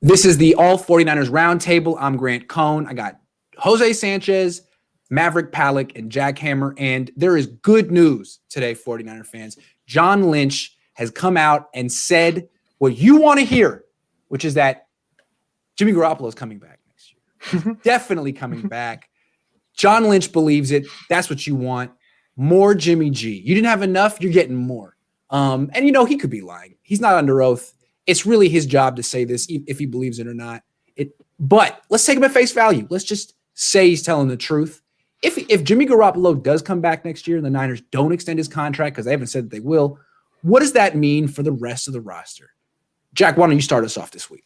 This is the All49ers Roundtable. I'm Grant Cohn. I got Jose Sanchez, Maverick Pallack, and Jack Hammer. And there is good news today, 49er fans. John Lynch has come out and said what you want to hear, which is that Jimmy Garoppolo is coming back next year. Definitely coming back. John Lynch believes it. That's what you want. More Jimmy G. You didn't have enough. You're getting more. And, he could be lying. He's not under oath. It's really his job to say this, if he believes it or not. But let's take him at face value. Let's just say he's telling the truth. If Jimmy Garoppolo does come back next year and the Niners don't extend his contract, because they haven't said that they will, what does that mean for the rest of the roster? Jack, why don't you start us off this week?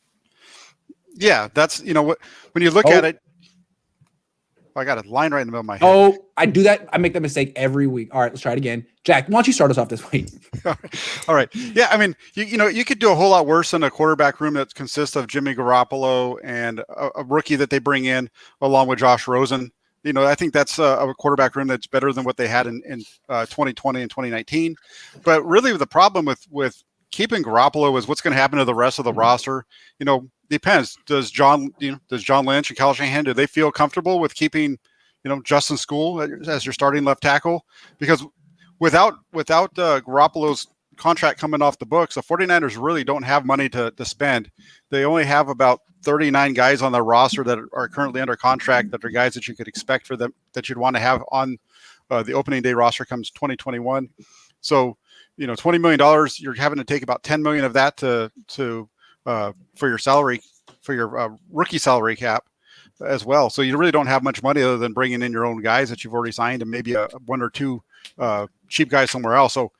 Yeah, that's, when you look at it, I got a line right in the middle of my head. Oh, I do that. I make that mistake every week. All right, let's try it again. Jack, why don't you start us off this week? All right. Yeah, I mean, you could do a whole lot worse than a quarterback room that consists of Jimmy Garoppolo and a rookie that they bring in along with Josh Rosen. I think that's a quarterback room that's better than what they had in 2020 and 2019. But really the problem with keeping Garoppolo is what's going to happen to the rest of the roster. Depends. Does John Lynch and Kyle Shanahan, do they feel comfortable with keeping, Justin School as your starting left tackle? Because without Garoppolo's contract coming off the books, the 49ers really don't have money to spend. They only have about 39 guys on their roster that are currently under contract that are guys that you could expect for them, that you'd want to have on the opening day roster comes 2021. So, $20 million, you're having to take about $10 million of that for your salary, for your rookie salary cap as well. So you really don't have much money other than bringing in your own guys that you've already signed and maybe one or two cheap guys somewhere else. So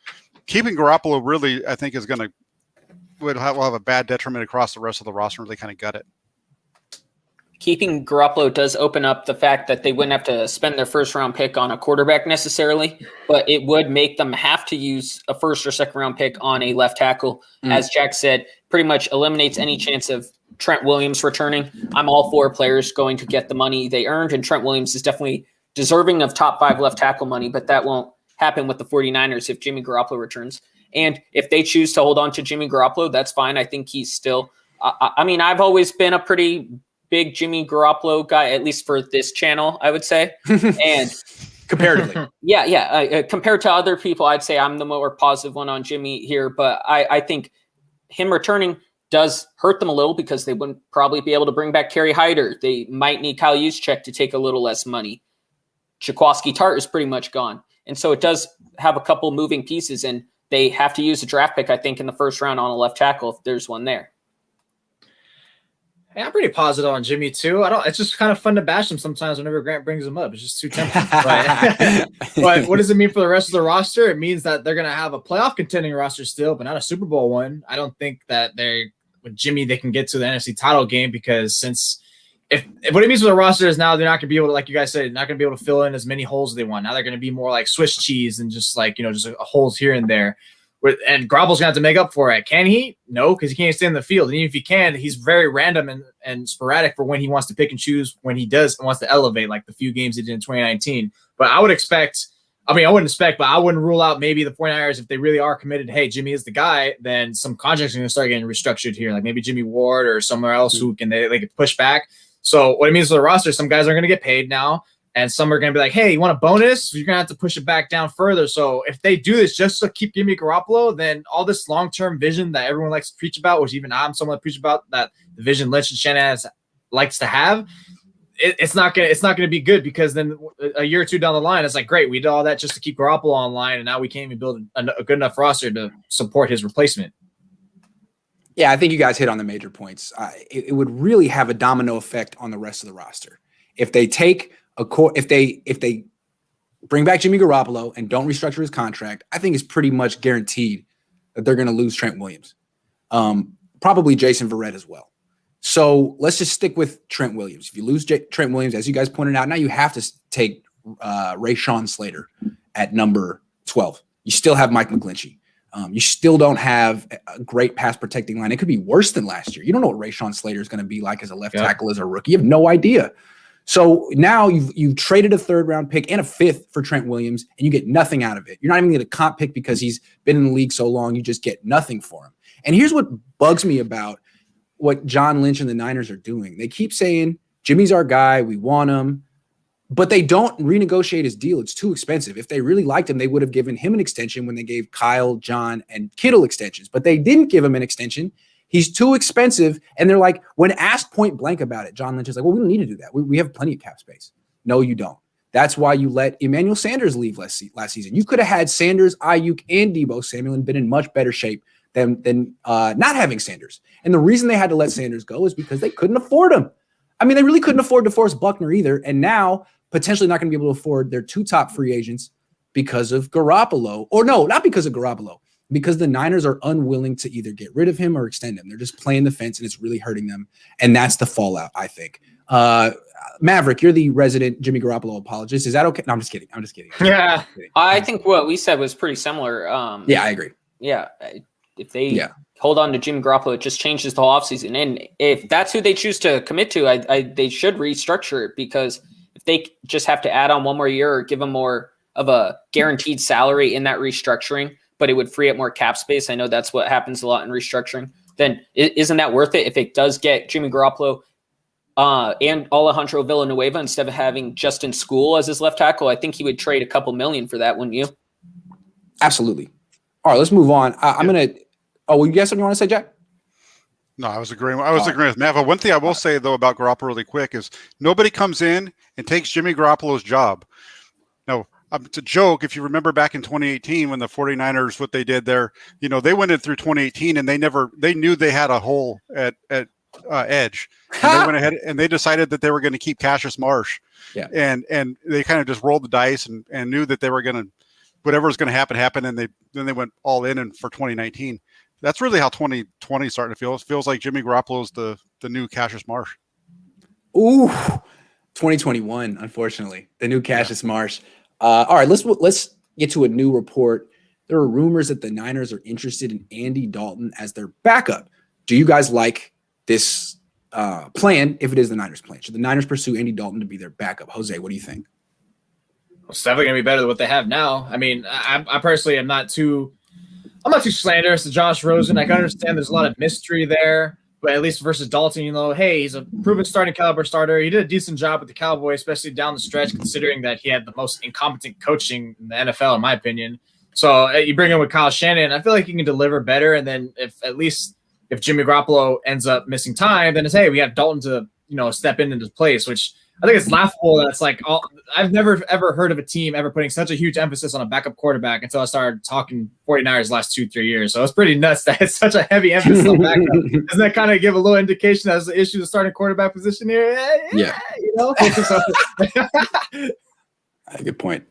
keeping Garoppolo really, I think, will have a bad detriment across the rest of the roster and really kind of gut it. Keeping Garoppolo does open up the fact that they wouldn't have to spend their first-round pick on a quarterback necessarily, but it would make them have to use a first- or second-round pick on a left tackle. As Jack said, pretty much eliminates any chance of Trent Williams returning. I'm all for players going to get the money they earned, and Trent Williams is definitely deserving of top 5 left tackle money, but that won't happen with the 49ers if Jimmy Garoppolo returns. And if they choose to hold on to Jimmy Garoppolo, that's fine. I think he's still I've always been a pretty big Jimmy Garoppolo guy, at least for this channel, I would say. And comparatively. Compared to other people, I'd say I'm the more positive one on Jimmy here. But I think him returning does hurt them a little because they wouldn't probably be able to bring back Kerry Hyder. They might need Kyle Juszczyk to take a little less money. Jaquiski Tartt is pretty much gone. And so it does have a couple moving pieces, and they have to use a draft pick, I think, in the first round on a left tackle if there's one there. Hey, I'm pretty positive on Jimmy too. It's just kind of fun to bash him sometimes whenever Grant brings him up. It's just too tempting. But what does it mean for the rest of the roster? It means that they're going to have a playoff contending roster still, but not a Super Bowl one. I don't think that with Jimmy, they can get to the NFC title game because if what it means for the roster is now they're not going to be able to, like you guys said, not going to be able to fill in as many holes as they want. Now they're going to be more like Swiss cheese and just holes here and there. And Garoppolo's going to have to make up for it. Can he? No, because he can't stay in the field. And even if he can, he's very random and sporadic for when he wants to pick and choose when he wants to elevate, like the few games he did in 2019. But I wouldn't expect, but I wouldn't rule out maybe the 49ers, if they really are committed, hey, Jimmy is the guy, then some contracts are going to start getting restructured here, like maybe Jimmy Ward or somewhere else who can they can push back. So what it means for the roster, some guys are going to get paid now. And some are going to be like, hey, you want a bonus? You're going to have to push it back down further. So if they do this just to keep Jimmy Garoppolo, then all this long-term vision that everyone likes to preach about, which even I'm someone that preach about, that the vision Lynch and Shanahan likes to have, it's not going to be good, because then a year or two down the line, it's like, great, we did all that just to keep Garoppolo online, and now we can't even build a good enough roster to support his replacement. Yeah, I think you guys hit on the major points. It would really have a domino effect on the rest of the roster if they take if they bring back Jimmy Garoppolo and don't restructure his contract. I think it's pretty much guaranteed that they're going to lose Trent Williams, probably Jason Verrett as well. So let's just stick with Trent Williams. If you lose Trent Williams, as you guys pointed out, now you have to take Rashawn Slater at number 12. You still have Mike McGlinchey. You still don't have a great pass protecting line. It could be worse than last year. You don't know what Rashawn Slater is going to be like as a left tackle, as a rookie. You have no idea. So now you've traded a 3rd-round pick and a 5th for Trent Williams, and you get nothing out of it. You're not even going to comp pick because he's been in the league so long. You just get nothing for him. And here's what bugs me about what John Lynch and the Niners are doing. They keep saying, Jimmy's our guy. We want him. But they don't renegotiate his deal. It's too expensive. If they really liked him, they would have given him an extension when they gave Kyle, John, and Kittle extensions. But they didn't give him an extension. He's too expensive. And they're like, when asked point blank about it, John Lynch is like, well, we don't need to do that. We have plenty of cap space. No, you don't. That's why you let Emmanuel Sanders leave last season. You could have had Sanders, Ayuk, and Deebo Samuel and been in much better shape than not having Sanders. And the reason they had to let Sanders go is because they couldn't afford him. I mean, they really couldn't afford DeForest Buckner either. And now potentially not going to be able to afford their 2 top free agents because of Garoppolo. Or no, not because of Garoppolo, because the Niners are unwilling to either get rid of him or extend him. They're just playing the fence, and it's really hurting them. And that's the fallout, I think. Maverick, you're the resident Jimmy Garoppolo apologist. Is that okay? No, I'm just kidding. Yeah. I think what we said was pretty similar. Yeah, I agree. Yeah. If they hold on to Jimmy Garoppolo, it just changes the whole offseason. And if that's who they choose to commit to, they should restructure it, because if they just have to add on 1 more year or give them more of a guaranteed salary in that restructuring, but it would free up more cap space. I know that's what happens a lot in restructuring. Then isn't that worth it if it does get Jimmy Garoppolo and Alejandro Villanueva instead of having Justin School as his left tackle? I think he would trade a couple million for that, wouldn't you? Absolutely. All right, let's move on. I'm going to – oh, you got something you want to say, Jack? No, I was agreeing with Matt. One thing I will say, though, about Garoppolo really quick is nobody comes in and takes Jimmy Garoppolo's job. No, it's a joke. If you remember back in 2018 when the 49ers, what they did there, they went in through 2018 and they knew they had a hole at edge. And they went ahead and they decided that they were going to keep Cassius Marsh. Yeah. And they kind of just rolled the dice and knew that they were going to, whatever was going to happen. And then they went all in for 2019. That's really how 2020 is starting to feel. It feels like Jimmy Garoppolo is the new Cassius Marsh. Ooh, 2021, unfortunately, the new Cassius Marsh. All right, let's get to a new report. There are rumors that the Niners are interested in Andy Dalton as their backup. Do you guys like this plan if it is the Niners' plan? Should the Niners pursue Andy Dalton to be their backup? Jose, what do you think? Well, it's definitely going to be better than what they have now. I mean, I personally am not too slanderous to Josh Rosen. I can understand there's a lot of mystery there, but at least versus Dalton, hey, he's a proven starting caliber starter. He did a decent job with the Cowboys, especially down the stretch, considering that he had the most incompetent coaching in the NFL, in my opinion. So you bring him with Kyle Shanahan, I feel like he can deliver better. And then if Jimmy Garoppolo ends up missing time, then it's, hey, we have Dalton to, step into his place, which I think it's laughable. That's like I've never ever heard of a team ever putting such a huge emphasis on a backup quarterback until I started talking 49ers last 2-3 years. So it's pretty nuts that it's such a heavy emphasis on backup. Doesn't that kind of give a little indication as the issue of starting quarterback position here? Yeah. Good point.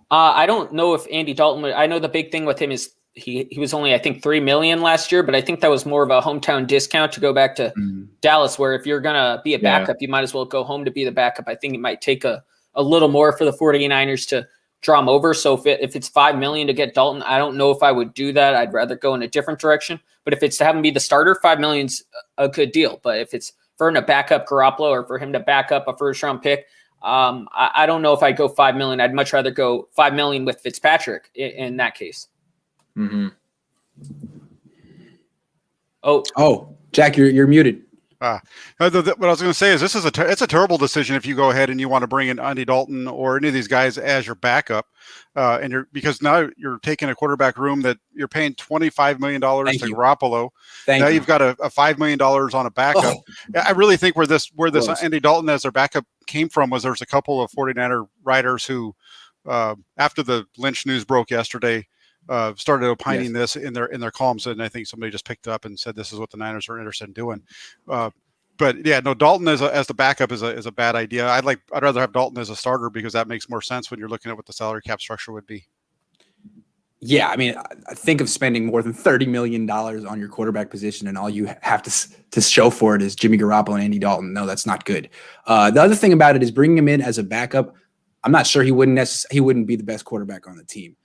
I don't know if Andy Dalton I know the big thing with him is he was only, I think, $3 million last year, but I think that was more of a hometown discount to go back to Dallas, where if you're going to be a backup, you might as well go home to be the backup. I think it might take a little more for the 49ers to draw him over. So if it's $5 million to get Dalton, I don't know if I would do that. I'd rather go in a different direction. But if it's to have him be the starter, $5 million's a good deal. But if it's for him to back up Garoppolo or for him to back up a first-round pick, I don't know if I'd go $5 million. I'd much rather go $5 million with Fitzpatrick in that case. Mm-hmm. Oh, Jack, you're muted. What I was going to say is it's a terrible decision if you go ahead and you want to bring in Andy Dalton or any of these guys as your backup, because now you're taking a quarterback room that you're paying $25 million to Garoppolo. Now you've got a $5 million on a backup. Oh. I really think where this Andy Dalton as their backup came from was there's a couple of 49er writers who, after the Lynch news broke yesterday, started opining this in their columns, and I think somebody just picked up and said this is what the Niners are interested in doing. But yeah, no, Dalton as the backup is a bad idea. I'd rather have Dalton as a starter because that makes more sense when you're looking at what the salary cap structure would be. Yeah, I mean, I think of spending more than $30 million on your quarterback position, and all you have to show for it is Jimmy Garoppolo and Andy Dalton. No, that's not good. The other thing about it is bringing him in as a backup. I'm not sure he wouldn't be the best quarterback on the team.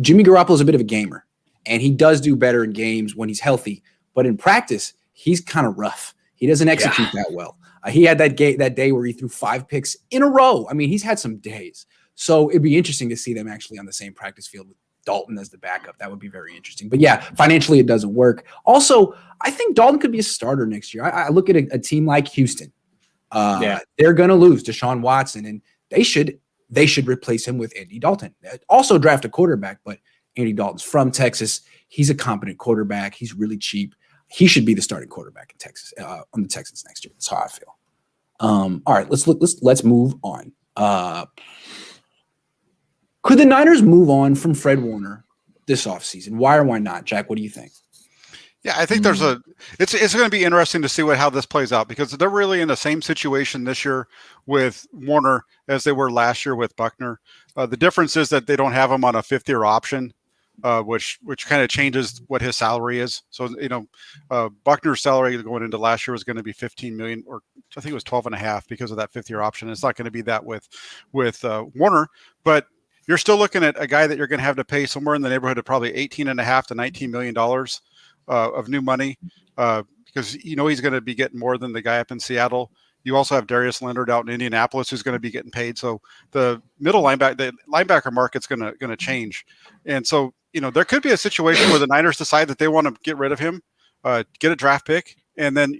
Jimmy Garoppolo is a bit of a gamer, and he does do better in games when he's healthy. But in practice, he's kind of rough. He doesn't execute that well. He had that day where he threw 5 picks in a row. I mean, he's had some days. So it'd be interesting to see them actually on the same practice field with Dalton as the backup. That would be very interesting. But yeah, financially it doesn't work. Also, I think Dalton could be a starter next year. I look at a team like Houston. They're going to lose Deshaun Watson, and they should replace him with Andy Dalton. Also draft a quarterback, but Andy Dalton's from Texas. He's a competent quarterback. He's really cheap. He should be the starting quarterback in Texas on the Texans next year. That's how I feel. All right, let's move on. Could the Niners move on from Fred Warner this offseason? Why or why not? Jack, what do you think? Yeah, I think it's going to be interesting to see how this plays out, because they're really in the same situation this year with Warner as they were last year with Buckner. The difference is that they don't have him on a fifth-year option, which kind of changes what his salary is. So, Buckner's salary going into last year was going to be $15 million, or I think it was 12.5 because of that fifth-year option. It's not going to be that with Warner, but you're still looking at a guy that you're going to have to pay somewhere in the neighborhood of probably $18.5 to $19 million of new money, because he's going to be getting more than the guy up in Seattle. You also have Darius Leonard out in Indianapolis who's going to be getting paid. So the linebacker market's going to change, and so there could be a situation where the Niners decide that they want to get rid of him, get a draft pick, and then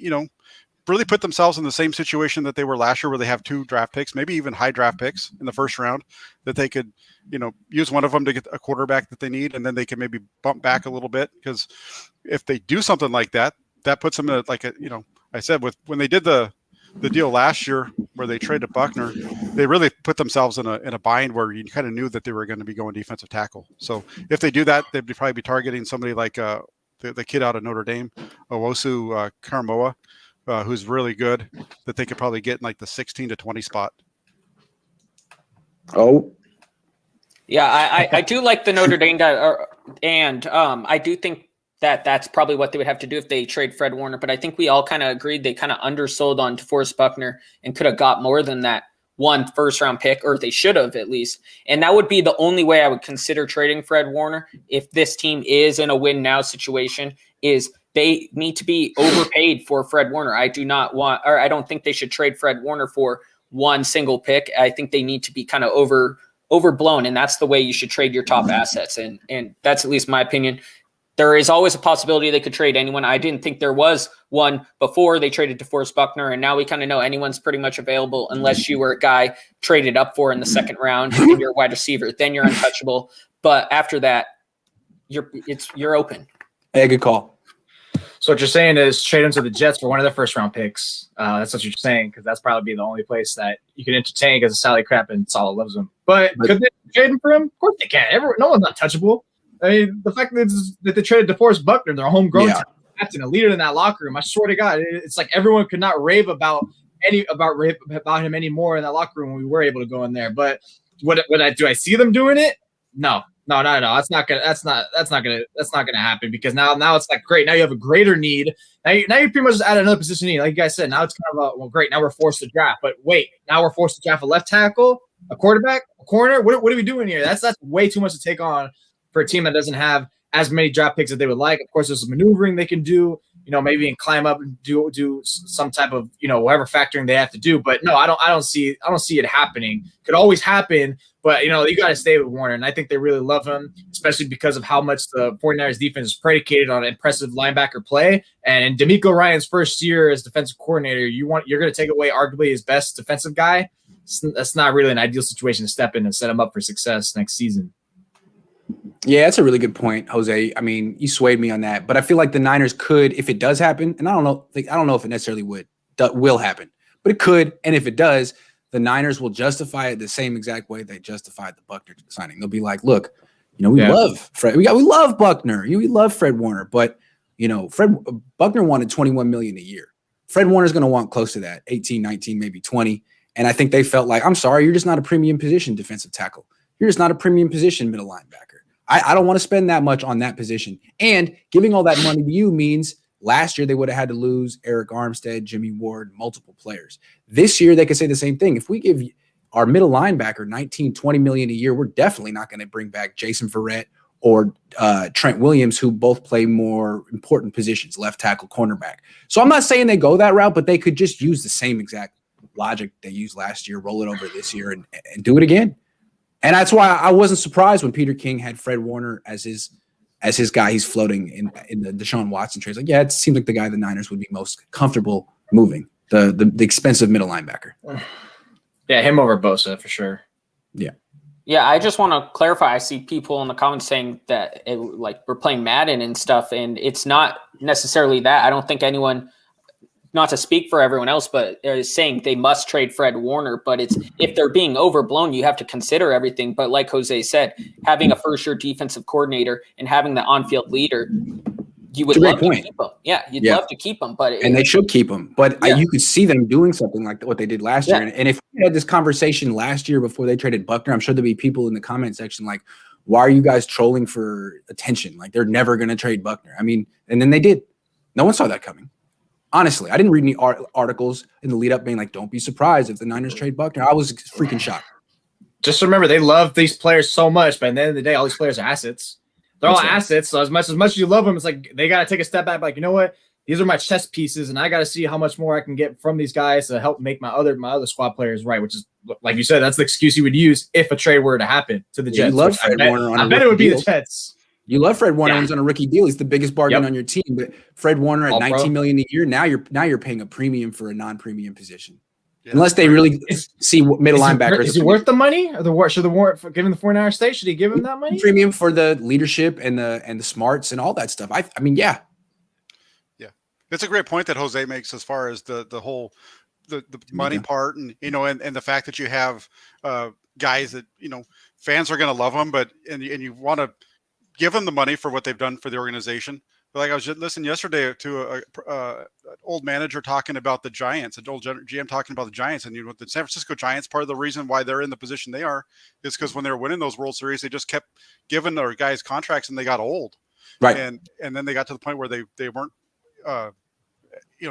really put themselves in the same situation that they were last year, where they have 2 draft picks, maybe even high draft picks in the first round, that they could use one of them to get a quarterback that they need, and then they can maybe bump back a little bit, because if they do something like that, that puts them in I said when they did the deal last year where they traded Buckner, they really put themselves in a bind where you kind of knew that they were going to be going defensive tackle. So if they do that, they'd probably be targeting somebody like the kid out of Notre Dame, Owosu Karamoa, who's really good, that they could probably get in like the 16 to 20 spot. Oh, yeah, I do like the Notre Dame guy, and I do think that's probably what they would have to do if they trade Fred Warner. But I think we all kind of agreed they kind of undersold on DeForest Buckner and could have got more than that 1 first-round pick, or they should have at least. And that would be the only way I would consider trading Fred Warner if this team is in a win-now situation, is they need to be overpaid for Fred Warner. I don't think they should trade Fred Warner for 1 single pick. I think they need to be kind of overblown, and that's the way you should trade your top assets. And that's at least my opinion. There is always a possibility they could trade anyone. I didn't think there was one before they traded DeForest Buckner, and now we kind of know anyone's pretty much available unless you were a guy traded up for in the second round and you're a wide receiver. Then you're untouchable. But after that, you're open. Hey, good call. So what you're saying is trade him to the Jets for one of their first-round picks. That's what you're saying, because that's probably the only place that you can entertain, because of salary crap and Salah loves him. But could they trade him for him? Of course they can. No one's untouchable. I mean, the fact that they traded DeForest Buckner, their homegrown captain, a leader in that locker room. I swear to God, it's like everyone could not rave about him anymore in that locker room when we were able to go in there. But do I see them doing it? No. That's not gonna happen, because now it's like, great. Now you have a greater need. Now you pretty much just add another position need. Like you guys said, now it's kind of great. Now we're forced to draft. But wait, now we're forced to draft a left tackle, a quarterback, a corner. What are we doing here? That's way too much to take on for a team that doesn't have as many draft picks that they would like. Of course, there's some maneuvering they can do, maybe and climb up and do some type of, whatever factoring they have to do. But no, I don't see it happening. Could always happen, but you got to stay with Warner. And I think they really love him, especially because of how much the 49ers defense is predicated on impressive linebacker play. And in DeMeco Ryans' first year as defensive coordinator, you're going to take away arguably his best defensive guy. That's not really an ideal situation to step in and set him up for success next season. Yeah, that's a really good point, Jose. I mean, you swayed me on that, but I feel like the Niners could, if it does happen, and I don't know if it necessarily will happen, but it could. And if it does, the Niners will justify it the same exact way they justified the Buckner signing. They'll be like, look, we love Fred. We love Buckner. We love Fred Warner, but Buckner wanted $21 million a year. Fred Warner's going to want close to that, 18, 19, maybe 20. And I think they felt like, I'm sorry, you're just not a premium position defensive tackle. You're just not a premium position middle linebacker. I don't want to spend that much on that position. And giving all that money to you means last year they would have had to lose Eric Armstead, Jimmy Ward, multiple players. This year they could say the same thing. If we give our middle linebacker $19-20 million a year, we're definitely not going to bring back Jason Verrett or Trent Williams, who both play more important positions, left tackle, cornerback. So I'm not saying they go that route, but they could just use the same exact logic they used last year, roll it over this year and do it again. And that's why I wasn't surprised when Peter King had Fred Warner as his guy. He's floating in the Deshaun Watson trade. Like, yeah, it seems like the guy the Niners would be most comfortable moving, the expensive middle linebacker. Yeah, him over Bosa for sure. Yeah. Yeah, I just want to clarify. I see people in the comments saying that we're playing Madden and stuff, and it's not necessarily that. I don't think anyone, not to speak for everyone else, but is saying they must trade Fred Warner. But it's if they're being overblown, you have to consider everything. But like Jose said, having a first-year defensive coordinator and having the on-field leader, you would love to keep them. Yeah, you'd love to keep them. And they should keep them. But you could see them doing something like what they did last year. And if we had this conversation last year before they traded Buckner, I'm sure there'd be people in the comment section like, why are you guys trolling for attention? Like, they're never going to trade Buckner. I mean, and then they did. No one saw that coming. Honestly, I didn't read any articles in the lead up being like, don't be surprised if the Niners trade Buckner. I was freaking shocked. Just remember, they love these players so much, but at the end of the day, all these players are assets. They're all assets. So as much as you love them, it's like they got to take a step back. Like, you know what? These are my chess pieces, and I got to see how much more I can get from these guys to help make my other squad players right. Which is, like you said, that's the excuse you would use if a trade were to happen to the Jets. You love Fred Warner on I bet it would be the Jets. You love Fred Warner on a rookie deal. He's the biggest bargain on your team. But Fred Warner at $19 million a year, now you're paying a premium for a non-premium position. Yeah. Unless they really see middle linebackers. Is he worth the money? Or should the warrant for giving the 49ers stay? Should he give him that money? Premium for the leadership and the smarts and all that stuff. I mean, yeah. Yeah. It's a great point that Jose makes as far as the whole the money part and and the fact that you have guys that fans are going to love them, but and you want to give them the money for what they've done for the organization. Like I was just listening yesterday to an old manager talking about the Giants, an old GM talking about the Giants, and the San Francisco Giants. Part of the reason why they're in the position they are is because when they were winning those World Series, they just kept giving their guys contracts, and they got old, right? And then they got to the point where they weren't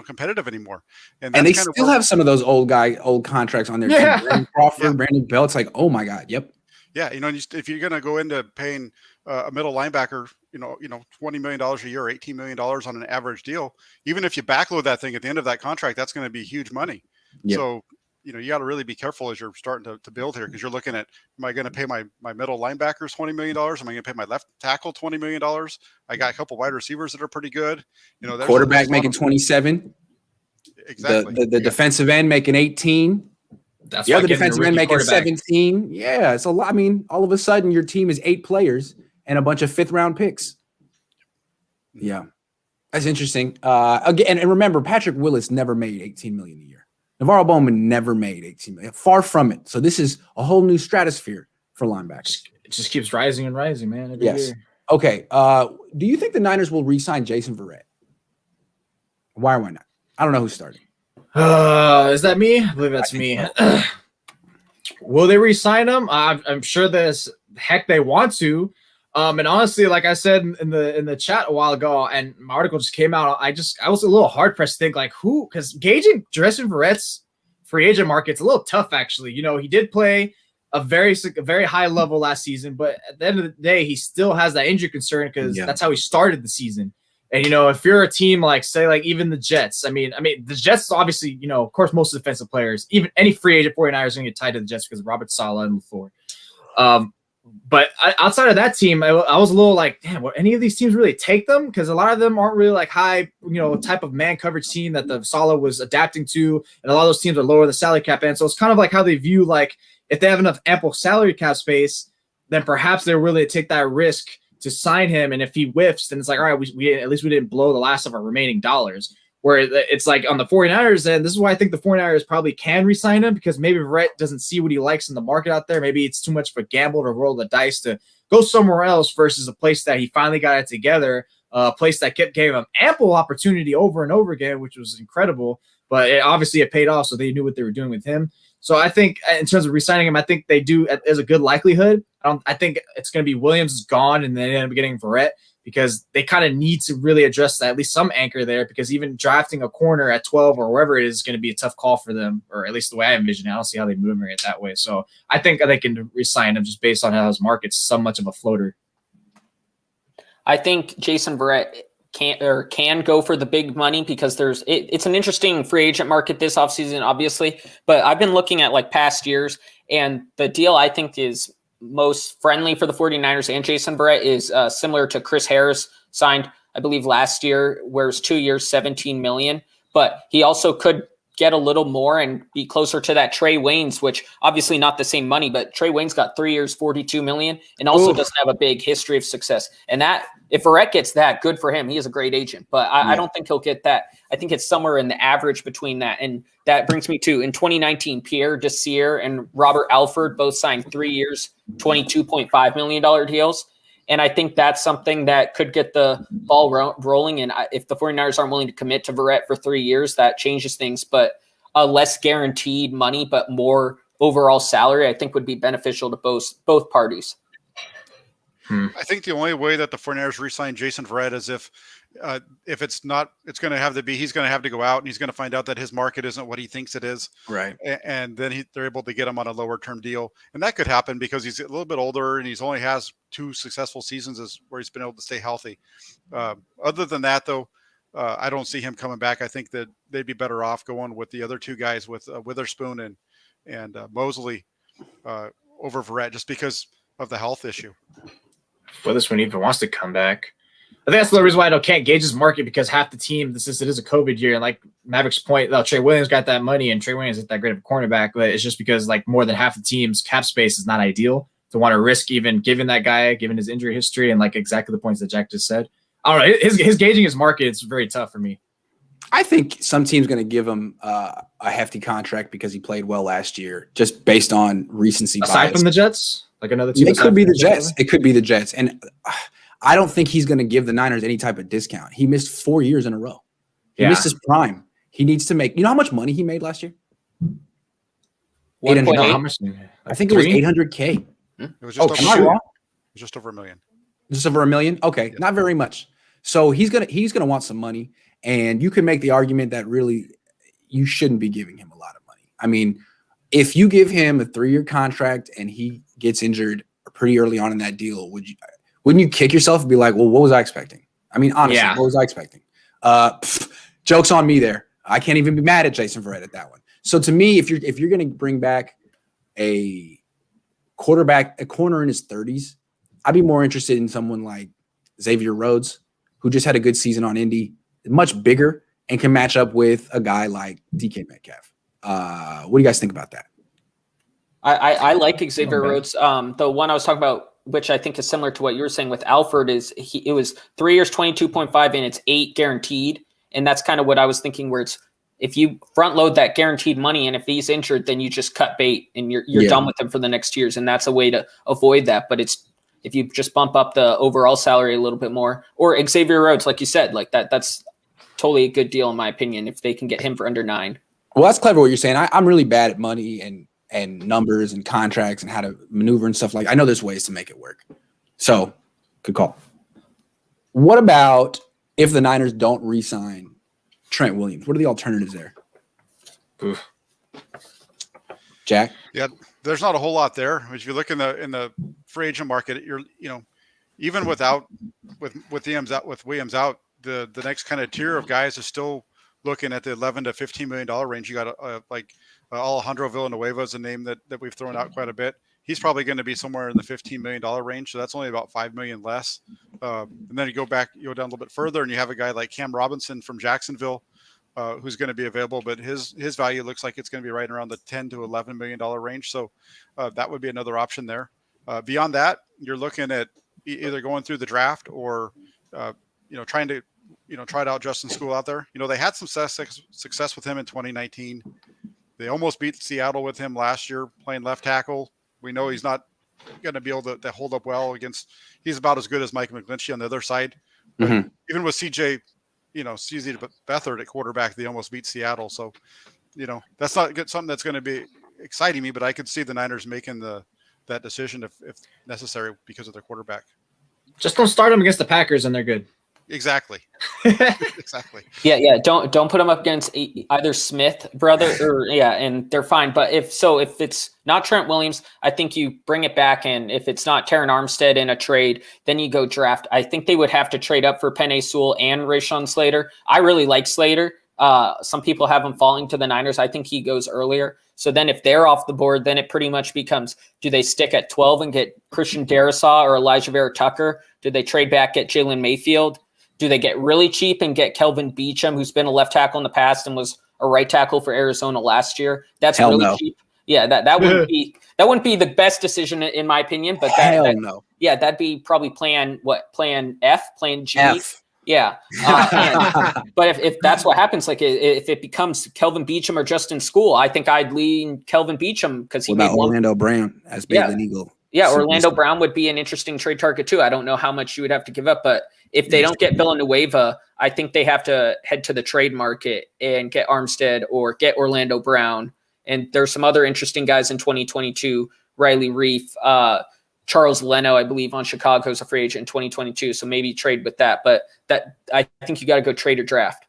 competitive anymore, and they still have some of those old contracts on their team. Brandon Crawford, Brandon Bell. It's like, oh my god, yep. Yeah, if you're going to go into paying a middle linebacker, $20 million a year, $18 million on an average deal, even if you backload that thing at the end of that contract, that's going to be huge money. Yep. So, you got to really be careful as you're starting to build here, because you're looking at, am I going to pay my middle linebackers $20 million? Am I going to pay my left tackle $20 million? I got a couple wide receivers that are pretty good. Quarterback making 27. Exactly. The defensive end making 18. That's the other defensive end making 17. Yeah, it's a lot. I mean, all of a sudden your team is 8 players and a bunch of 5th round picks. Yeah, that's interesting. Again, and remember, Patrick Willis never made $18 million a year. Navarro Bowman never made $18 million. Far from it. So this is a whole new stratosphere for linebackers. It just keeps rising and rising, man. Every year. Okay. Do you think the Niners will re-sign Jason Verrett? Why or why not? I don't know who's starting. Is that me? I believe that's me. Will they re-sign him? I'm sure they want to. And honestly, like I said in the chat a while ago, and my article just came out, I was a little hard pressed to think like who, because gauging Jason Verrett's free agent market's a little tough actually. He did play a very high level last season, but at the end of the day, he still has that injury concern because that's how he started the season. And, if you're a team like, say, like even the Jets, I mean, the Jets, obviously, of course, most defensive players, even any free agent 49ers are going to get tied to the Jets because of Robert Saleh and LaFleur. But outside of that team, I was a little like, damn, will any of these teams really take them? Because a lot of them aren't really like high, type of man coverage team that the Saleh was adapting to. And a lot of those teams are lower the salary cap end. So it's kind of like how they view, like, if they have enough ample salary cap space, then perhaps they're willing to take that risk to sign him, and if he whiffs, then it's like, all right, we at least we didn't blow the last of our remaining dollars. Where it's like on the 49ers, and this is why I think the 49ers probably can re-sign him, because maybe Verrett doesn't see what he likes in the market out there. Maybe it's too much of a gamble to roll the dice to go somewhere else versus a place that he finally got it together, a place that gave him ample opportunity over and over again, which was incredible. But obviously it paid off, so they knew what they were doing with him. So I think in terms of re-signing him, I think they do. There's a good likelihood. I think it's going to be Williams is gone, and then they end up getting Verrett, because they kind of need to really address at least some anchor there, because even drafting a corner at 12 or wherever it is going to be a tough call for them, or at least the way I envision it. I don't see how they move it that way. So I think they can re-sign him just based on how his market's so much of a floater. I think Jason Verrett can go for the big money, because it's an interesting free agent market this offseason, obviously. But I've been looking at like past years, and the deal I think is most friendly for the 49ers and Jason Verrett is similar to Chris Harris, signed, I believe, last year, where it's 2 years, $17 million. But he also could get a little more and be closer to that Trey Waynes, which obviously not the same money, but Trey Waynes got 3 years, $42 million, and also doesn't have a big history of success. And that, if Verrett gets that, good for him. He is a great agent, but I don't think he'll get that. I think it's somewhere in the average between that. And that brings me to, in 2019, Pierre Desir and Robert Alford both signed 3 years, $22.5 million deals. And I think that's something that could get the ball rolling. And if the 49ers aren't willing to commit to Verrett for 3 years, that changes things. But a less guaranteed money, but more overall salary, I think would be beneficial to both parties. I think the only way that the 49ers re-sign Jason Verrett is if it's not, it's going to have to be, he's going to have to go out and he's going to find out that his market isn't what he thinks it is. Right. And then they're able to get him on a lower term deal. And that could happen because he's a little bit older and he's only has 2 successful seasons where he's been able to stay healthy. Other than that, though, I don't see him coming back. I think that they'd be better off going with the other 2 guys, with Witherspoon and Mosley over Verrett, just because of the health issue. Witherspoon even wants to come back. I think that's the reason why I can't gauge his market, because half the team, since it is a COVID year, and like Maverick's point, Trey Williams got that money, and Trey Williams isn't that great of a cornerback, but it's just because like more than half the team's cap space is not ideal to want to risk even giving that guy, given his injury history and like exactly the points that Jack just said. I don't know. His gauging his market is very tough for me. I think some team's going to give him a hefty contract because he played well last year, just based on recency bias. Aside from the Jets, like another team. It could be the Jets. It could be the Jets. And I don't think he's going to give the Niners any type of discount. He missed 4 years in a row. He missed his prime. He needs to make, you know how much money he made last year? 800. I think it was $800K. It was just am I wrong? Just over $1 million. Just over $1 million? Okay, not very much. So he's gonna want some money, and you can make the argument that really you shouldn't be giving him a lot of money. I mean, if you give him a 3-year contract and he gets injured pretty early on in that deal, wouldn't you kick yourself and be like, well, what was I expecting? I mean, honestly, what was I expecting? Joke's on me there. I can't even be mad at Jason Verrett at that one. So to me, if you're going to bring back a quarterback, a corner in his 30s, I'd be more interested in someone like Xavier Rhodes, who just had a good season on Indy, much bigger, and can match up with a guy like DK Metcalf. What do you guys think about that? I like Xavier Rhodes. The one I was talking about, which I think is similar to what you were saying with Alford, is it was 3 years, 22.5, and it's 8 guaranteed. And that's kind of what I was thinking, where it's, if you front load that guaranteed money, and if he's injured, then you just cut bait and you're done with him for the next years. And that's a way to avoid that. But it's, if you just bump up the overall salary a little bit more, or Xavier Rhodes, like you said, like that's totally a good deal in my opinion, if they can get him for under 9. Well, that's clever what you're saying. I'm really bad at money and numbers and contracts and how to maneuver and stuff like. I know there's ways to make it work. So, good call. What about if the Niners don't re-sign Trent Williams? What are the alternatives there? Oof. Jack? Yeah, there's not a whole lot there. If you look in the free agent market, even with Williams out, the next kind of tier of guys is still looking at the $11 to $15 million range. You got Alejandro Villanueva is a name that we've thrown out quite a bit. He's probably going to be somewhere in the $15 million range. So that's only about $5 million less. And then you go down a little bit further and you have a guy like Cam Robinson from Jacksonville, who's going to be available, but his value looks like it's going to be right around the $10 to $11 million range. So that would be another option there. Beyond that, you're looking at either going through the draft or, trying to, try out Justin School out there. They had some success with him in 2019. They almost beat Seattle with him last year playing left tackle. We know he's not going to be able to hold up well against. He's about as good as Mike McGlinchey on the other side. Mm-hmm. Even with CJ, CZ Beathard at quarterback, they almost beat Seattle. So, that's not something that's going to be exciting me. But I could see the Niners making that decision if necessary because of their quarterback. Just don't start them against the Packers, and they're good. Exactly. Exactly. Yeah. Don't put them up against either Smith brother and they're fine. But if it's not Trent Williams, I think you bring it back. And if it's not Terran Armstead in a trade, then you go draft. I think they would have to trade up for Penei Sewell and Rashawn Slater. I really like Slater, Some people have him falling to the Niners. I think he goes earlier. So then if they're off the board, then it pretty much becomes, do they stick at 12 and get Christian Darrisaw or Elijah Vera Tucker? Do they trade back, get Jalen Mayfield? Do they get really cheap and get Kelvin Beachum, who's been a left tackle in the past and was a right tackle for Arizona last year? That's Hell really no. cheap. Yeah, that wouldn't be the best decision in my opinion. But no. Yeah, that'd be probably plan F, plan G. F. Yeah. But if that's what happens, like if it becomes Kelvin Beachum or Justin School, I think I'd lean Kelvin Beachum because he made Orlando Brown as Bateman Eagle. Yeah, Orlando Brown would be an interesting trade target too. I don't know how much you would have to give up, but if they don't get Villanueva, I think they have to head to the trade market and get Armstead or get Orlando Brown. And there's some other interesting guys in 2022, Riley Reif, Charles Leno, I believe, on Chicago's a free agent in 2022. So maybe trade with that. But I think you got to go trade or draft.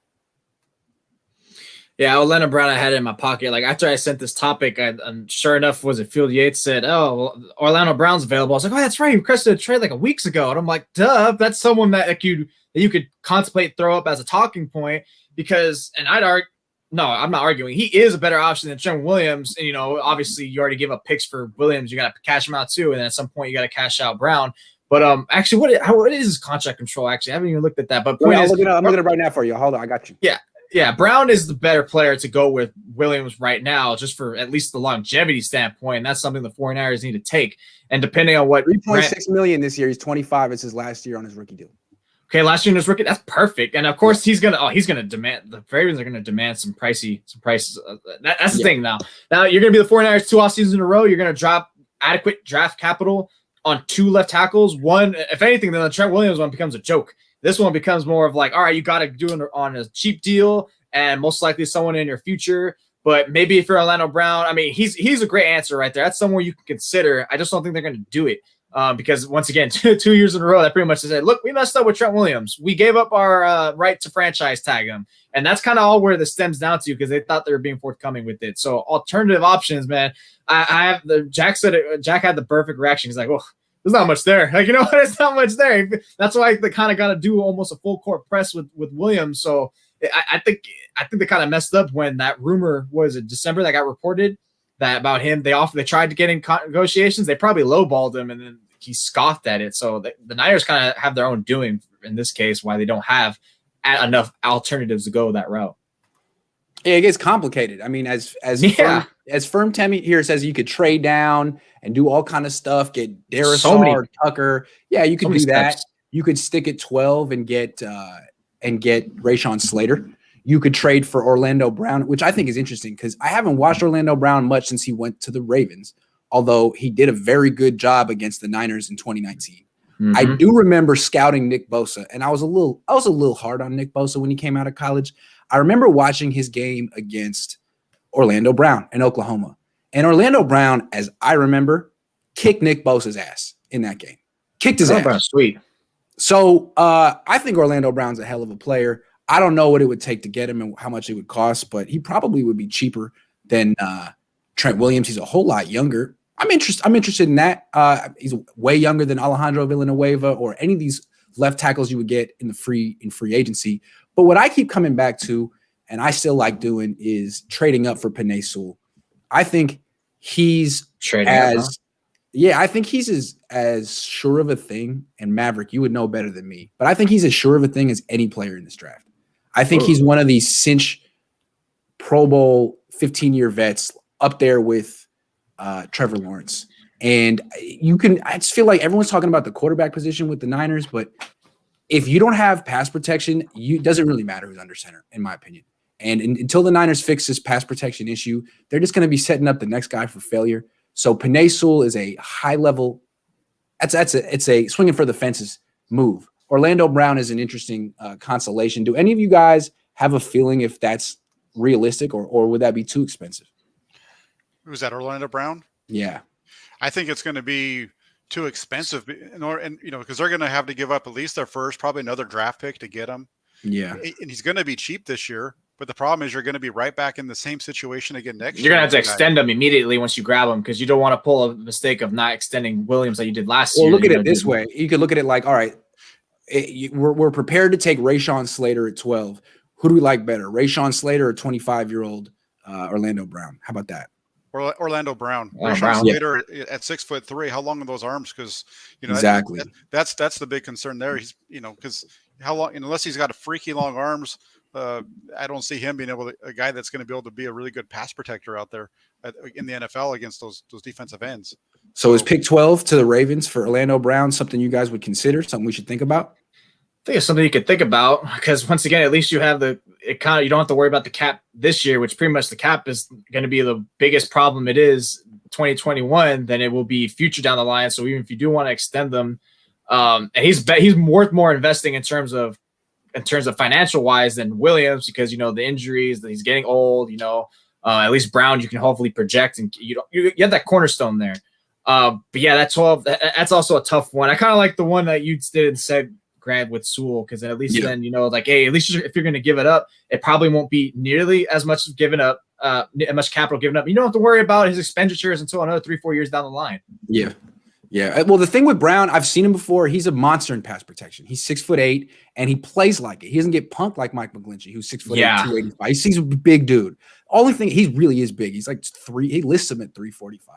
Yeah, Orlando Brown, I had it in my pocket. Like after I sent this topic, and sure enough, was it Field Yates said, "Oh, well, Orlando Brown's available." I was like, "Oh, that's right. You requested a trade like a weeks ago." And I'm like, "Duh, that's someone that you could contemplate throw up as a talking point." Because, and I'd argue, no, I'm not arguing. He is a better option than Trent Williams. And obviously, you already give up picks for Williams. You got to cash him out too, and then at some point, you got to cash out Brown. But actually, what is his contract control? Actually, I haven't even looked at that. But I'm looking at it right now for you. Hold on, I got you. Yeah, Brown is the better player to go with Williams right now, just for at least the longevity standpoint. And that's something the 49ers need to take. And depending on what $3.6 million this year, he's 25. It's his last year on his rookie deal. Okay, last year in his rookie, that's perfect. And of course, he's gonna demand, the Ravens are gonna demand some prices. That's the thing now. Now you're gonna be the 49ers 2 off seasons in a row. You're gonna drop adequate draft capital on 2 left tackles. One, if anything, then the Trent Williams one becomes a joke. This one becomes more of like, all right, you got to do it on a cheap deal and most likely someone in your future. But maybe if you're Orlando Brown, I mean, he's a great answer right there. That's someone you can consider. I just don't think they're going to do it because, once again, 2 years in a row, that pretty much said, look, we messed up with Trent Williams. We gave up our right to franchise tag him. And that's kind of all where this stems down to because they thought they were being forthcoming with it. So alternative options, man. Jack had the perfect reaction. He's like, well, there's not much there. Like, there's not much there. That's why they kind of got to do almost a full court press with Williams. So I think they kind of messed up when that rumor was in December that got reported that about him. They tried to get in negotiations. They probably lowballed him and then he scoffed at it. So the Niners kind of have their own doing in this case, why they don't have enough alternatives to go that route. Yeah, it gets complicated. I mean, as Firm Temmie here says, you could trade down and do all kind of stuff. Get Darrisaw or Tucker. Yeah, you could do that. Steps. You could stick at 12 and get Rashawn Slater. You could trade for Orlando Brown, which I think is interesting because I haven't watched Orlando Brown much since he went to the Ravens. Although he did a very good job against the Niners in 2019. Mm-hmm. I do remember scouting Nick Bosa, and I was a little hard on Nick Bosa when he came out of college. I remember watching his game against Orlando Brown in Oklahoma. And Orlando Brown, as I remember, kicked Nick Bosa's ass in that game. Kicked his ass. Brown's sweet. So I think Orlando Brown's a hell of a player. I don't know what it would take to get him and how much it would cost, but he probably would be cheaper than Trent Williams. He's a whole lot younger. I'm interested in that. He's way younger than Alejandro Villanueva or any of these left tackles you would get in free agency. But what I keep coming back to, and I still like doing, is trading up for Penei Sewell. I think he's I think he's as sure of a thing, and Maverick, you would know better than me, but I think he's as sure of a thing as any player in this draft. I think he's one of these cinch Pro Bowl 15-year vets up there with Trevor Lawrence. And I just feel like everyone's talking about the quarterback position with the Niners, but if you don't have pass protection, it doesn't really matter who's under center, in my opinion. And until the Niners fix this pass protection issue, they're just going to be setting up the next guy for failure. So Penei Sewell is a high level. It's a swinging for the fences move. Orlando Brown is an interesting consolation. Do any of you guys have a feeling if that's realistic or would that be too expensive? Who's that? Orlando Brown? Yeah, I think it's going to be too expensive because they're going to have to give up at least their first, probably another draft pick to get him. Yeah, and he's going to be cheap this year. But the problem is you're going to be right back in the same situation again next year. You're going to have to extend them immediately once you grab them because you don't want to pull a mistake of not extending Williams like you did last year. Well, look at it this way. You could look at it like, all right, we're prepared to take Rashawn Slater at 12. Who do we like better, Rashawn Slater or 25-year-old Orlando Brown? How about that? Orlando Brown. Brown. Slater at 6'3". How long are those arms? Because exactly that's the big concern there. He's because how long unless he's got a freaky long arms, I don't see him being a guy that's going to be able to be a really good pass protector out there in the NFL against those defensive ends. So is pick 12 to the Ravens for Orlando Brown something you guys would consider? Something we should think about? I think it's something you could think about because once again, at least you have you don't have to worry about the cap this year, which pretty much the cap is going to be the biggest problem it is 2021 than it will be future down the line. So even if you do want to extend them, and he's worth more investing in terms of financial wise than Williams because the injuries that he's getting old. At least Brown you can hopefully project and you have that cornerstone there. But yeah, that 12 that's also a tough one. I kind of like the one that you did and said. Grant with Sewell because at least then hey, at least if you're going to give it up, it probably won't be nearly as much given up, much capital given up. You don't have to worry about his expenditures until another 3-4 years down the line. Yeah. Well, the thing with Brown, I've seen him before. He's a monster in pass protection. He's 6'8" and he plays like it. He doesn't get punked like Mike McGlinchey, who's 6'8", 285. He's a big dude. Only thing he really is big. He's like 3. He lists him at 345,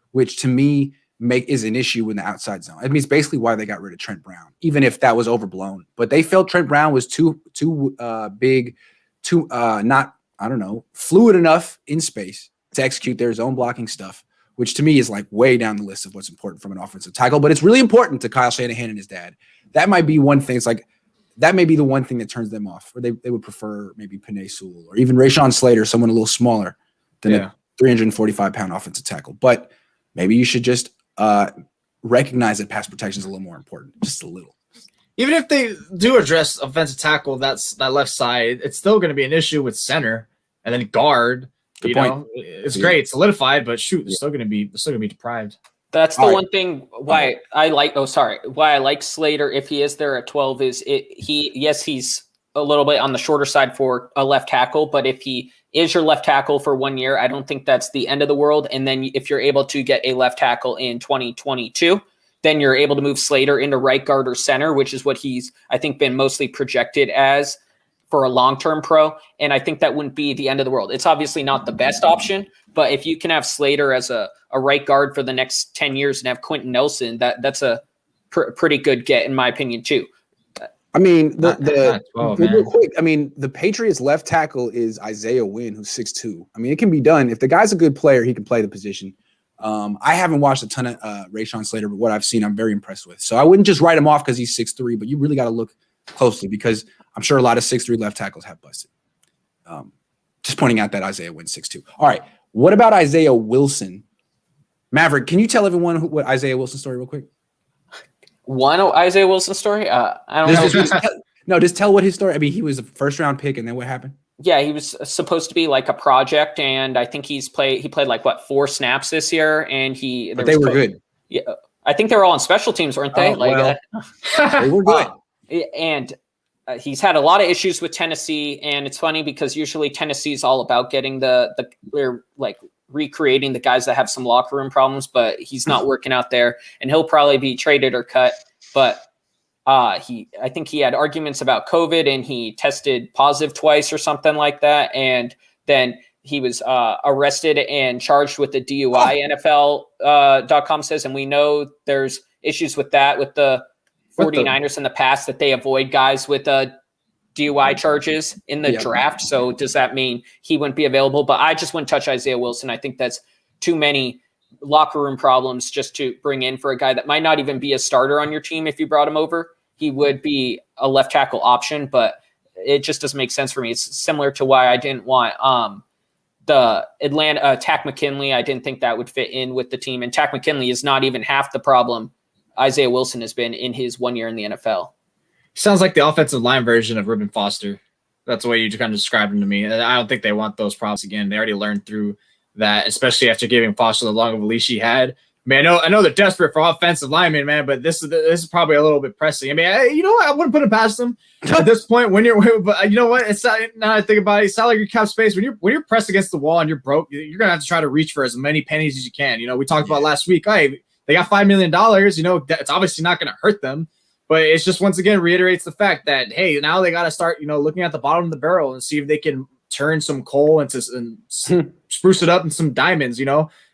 which to me is an issue in the outside zone. I mean, it's basically why they got rid of Trent Brown, even if that was overblown. But they felt Trent Brown was too big, fluid enough in space to execute their zone blocking stuff, which to me is like way down the list of what's important from an offensive tackle. But it's really important to Kyle Shanahan and his dad. That might be one thing. It's like that may be the one thing that turns them off, or they would prefer maybe Penei Sewell or even Rashawn Slater, someone a little smaller than a 345-pound offensive tackle. But maybe you should just recognize that pass protection is a little more important, just a little. Even if they do address offensive tackle, that left side, it's still going to be an issue with center and then guard. Good point. It's great, it's solidified, but shoot, they're still going to be deprived. That's the one thing why I like Slater if he is there at 12 is he's a little bit on the shorter side for a left tackle, but if he is your left tackle for 1 year, I don't think that's the end of the world. And then if you're able to get a left tackle in 2022, then you're able to move Slater into right guard or center, which is what he's, I think, been mostly projected as for a long-term pro. And I think that wouldn't be the end of the world. It's obviously not the best option, but if you can have Slater as a right guard for the next 10 years and have Quentin Nelson, that's a pretty good get, in my opinion, too. I mean, real quick, I mean, the Patriots left tackle is Isaiah Wynn, who's 6'2". I mean, it can be done. If the guy's a good player, he can play the position. I haven't watched a ton of Rashawn Slater, but what I've seen, I'm very impressed with. So I wouldn't just write him off because he's 6'3", but you really got to look closely because I'm sure a lot of 6'3" left tackles have busted. Just pointing out that Isaiah Wynn's 6'2". All right, what about Isaiah Wilson? Maverick, can you tell everyone what Isaiah Wilson's story real quick? One Isaiah Wilson story? I don't know. Just tell what his story. I mean, he was a first-round pick, and then what happened? Yeah, he was supposed to be like a project, and I think he played like 4 snaps this year, and they were good. Yeah, I think they were all on special teams, weren't they? They were good. And he's had a lot of issues with Tennessee, and it's funny because usually Tennessee is all about getting they're like recreating the guys that have some locker room problems, but he's not working out there, and he'll probably be traded or cut. But I think he had arguments about COVID, and he tested positive twice or something like that, and then he was arrested and charged with the DUI. NFL.com says, and we know there's issues with that with the 49ers in the past that they avoid guys with DUI charges in the draft. So does that mean he wouldn't be available? But I just wouldn't touch Isaiah Wilson. I think that's too many locker room problems just to bring in for a guy that might not even be a starter on your team. If you brought him over, he would be a left tackle option, but it just doesn't make sense for me. It's similar to why I didn't want the Atlanta Takk McKinley. I didn't think that would fit in with the team. And Takk McKinley is not even half the problem Isaiah Wilson has been in his 1 year in the NFL. Sounds like the offensive line version of Reuben Foster. That's the way you kind of described him to me. And I don't think they want those problems again. They already learned through that, especially after giving Foster the long of a leash he had. I mean, I know they're desperate for offensive linemen, man, but this is probably a little bit pressing. I mean, you know what? I wouldn't put it past them at this point. But you know what? It's not, now I think about it, it's not like your cap space. When you're pressed against the wall and you're broke, you're gonna have to try to reach for as many pennies as you can. You know, we talked about last week. Hey, they got $5 million. You know, it's obviously not going to hurt them. But it's just once again reiterates the fact that, hey, now they got to start, looking at the bottom of the barrel and see if they can turn some coal into and spruce it up in some diamonds.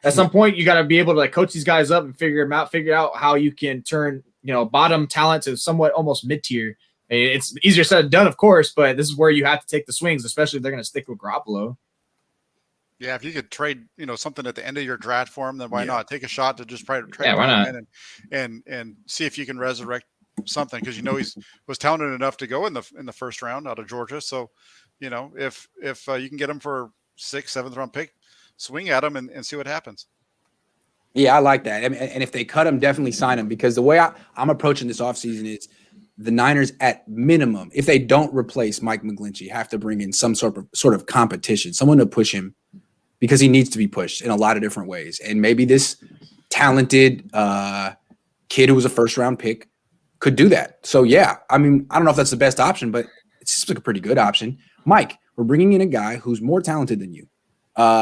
At some point you got to be able to coach these guys up and figure out how you can turn bottom talent to somewhat almost mid-tier. It's easier said than done, of course, but this is where you have to take the swings, especially if they're going to stick with Garoppolo. Yeah, if you could trade, something at the end of your draft for him, then why not take a shot to just trade why not? him and see if you can resurrect something, because he was talented enough to go in the first round out of Georgia. So, if you can get him for 6th, 7th round pick, swing at him and see what happens. Yeah, I like that. And if they cut him, definitely sign him, because the way I'm approaching this offseason is the Niners, at minimum, if they don't replace Mike McGlinchey, have to bring in some sort of competition, someone to push him, because he needs to be pushed in a lot of different ways. And maybe this talented kid who was a first-round pick could do that. So, yeah, I don't know if that's the best option, but it's just like a pretty good option. Mike, we're bringing in a guy who's more talented than you.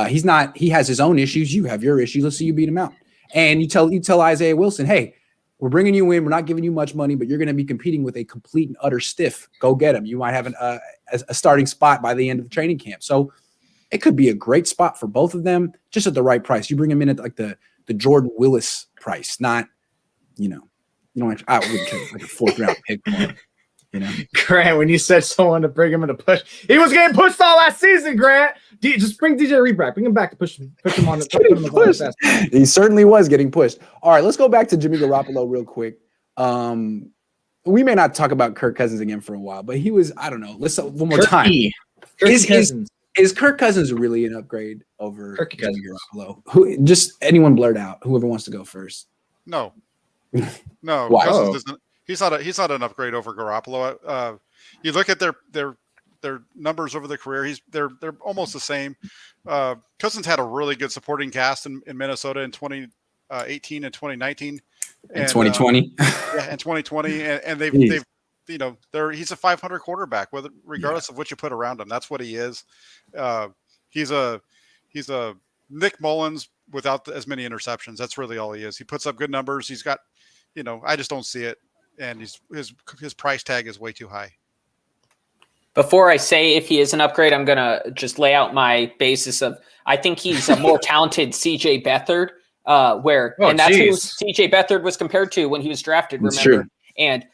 He's not. He has his own issues. You have your issues. Let's see you beat him out. And you tell Isaiah Wilson, hey, we're bringing you in. We're not giving you much money, but you're going to be competing with a complete and utter stiff. Go get him. You might have a starting spot by the end of the training camp. So it could be a great spot for both of them, just at the right price. You bring him in at like the Jordan Willis price, not, I wouldn't take like a 4th round pick for him. Grant, when you said someone to bring him in to push, he was getting pushed all last season. Grant, just bring DJ Reed back, bring him back to push him on the. He certainly was getting pushed. All right, let's go back to Jimmy Garoppolo real quick. We may not talk about Kirk Cousins again for a while, but he was, I don't know. Let's one more time. Is Kirk Cousins really an upgrade over Jimmy Garoppolo? Just anyone blurt out. Whoever wants to go first. No. Why? Cousins isn't. He's not an upgrade over Garoppolo. You look at their numbers over the career. They're almost the same. Cousins had a really good supporting cast in Minnesota in 2018 and 2019. And 2020. And 2020. And they've he's a 500 quarterback, regardless of what you put around him. That's what he is. He's a Nick Mullins without as many interceptions. That's really all he is. He puts up good numbers. He's got, I just don't see it. And his price tag is way too high. Before I say if he is an upgrade, I'm going to just lay out my basis of, I think he's a more talented CJ Beathard, that's who CJ Beathard was compared to when he was drafted, remember? True. And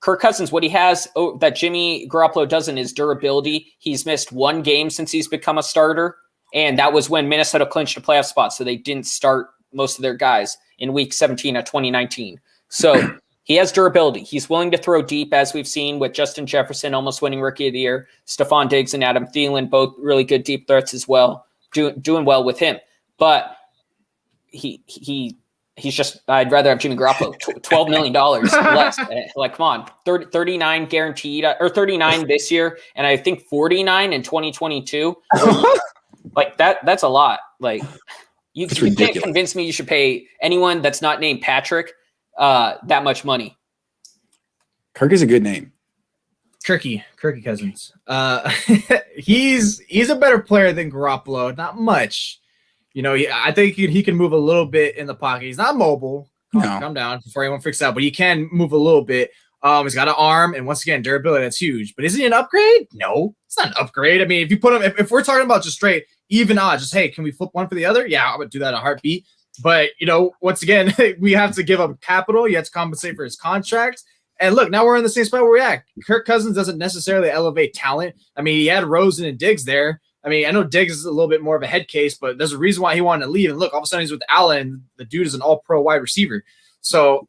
Kirk Cousins, what he has that Jimmy Garoppolo doesn't is durability. He's missed 1 game since he's become a starter, and that was when Minnesota clinched a playoff spot, so they didn't start most of their guys in week 17 of 2019. So he has durability. He's willing to throw deep, as we've seen with Justin Jefferson almost winning Rookie of the Year, Stephon Diggs and Adam Thielen, both really good deep threats as well, doing well with him. But he's just, I'd rather have Jimmy Garoppolo, $12 million less. Like, come on, 39 guaranteed, or 39 this year, and I think 49 in 2022. Like that's a lot. Like you can't convince me you should pay anyone that's not named Patrick that much money. Kirk is a good name. Kirky Cousins. He's a better player than Garoppolo. Not much. I think he can move a little bit in the pocket. He's not mobile. Calm down before anyone freaks out, but he can move a little bit. He's got an arm, and once again, durability, that's huge. But is he an upgrade? No, it's not an upgrade. I mean, if you put him, if we're talking about just straight even odds, just, hey, can we flip one for the other? Yeah, I would do that in a heartbeat. But, once again, we have to give up capital. You have to compensate for his contract. And look, now we're in the same spot where we're at. Kirk Cousins doesn't necessarily elevate talent. I mean, he had Rosen and Diggs there. I mean, I know Diggs is a little bit more of a head case, but there's a reason why he wanted to leave. And look, all of a sudden he's with Allen. The dude is an all-pro wide receiver. So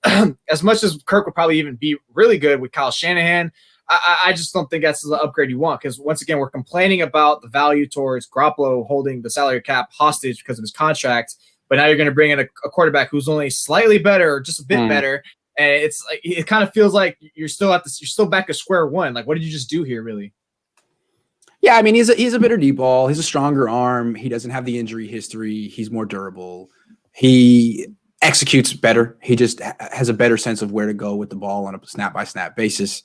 as much as Kirk would probably even be really good with Kyle Shanahan, I just don't think that's the upgrade you want, because once again, we're complaining about the value towards Garoppolo holding the salary cap hostage because of his contract. But now you're going to bring in a quarterback who's only slightly better, or just a bit better, and it's like it kind of feels like you're still back to square one. Like, what did you just do here, really? Yeah, I mean, he's a better deep ball. He's a stronger arm. He doesn't have the injury history. He's more durable. He executes better. He just has a better sense of where to go with the ball on a snap by snap basis.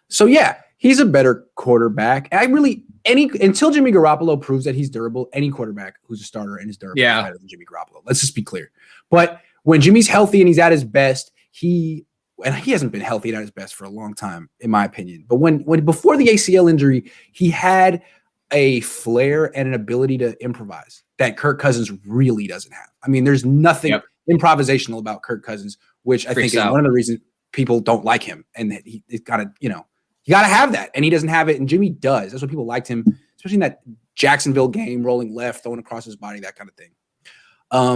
So yeah, he's a better quarterback. Until Jimmy Garoppolo proves that he's durable, any quarterback who's a starter and is durable is better than Jimmy Garoppolo. Let's just be clear. But when Jimmy's healthy and he's at his best, he and he hasn't been healthy at his best for a long time, in my opinion. But when before the ACL injury, he had a flair and an ability to improvise that Kirk Cousins really doesn't have. I mean, there's nothing improvisational about Kirk Cousins, which I think is one of the reasons people don't like him. And that he's got to, you got to have that. And he doesn't have it. And Jimmy does. That's what people liked him, especially in that Jacksonville game, rolling left, throwing across his body, that kind of thing. I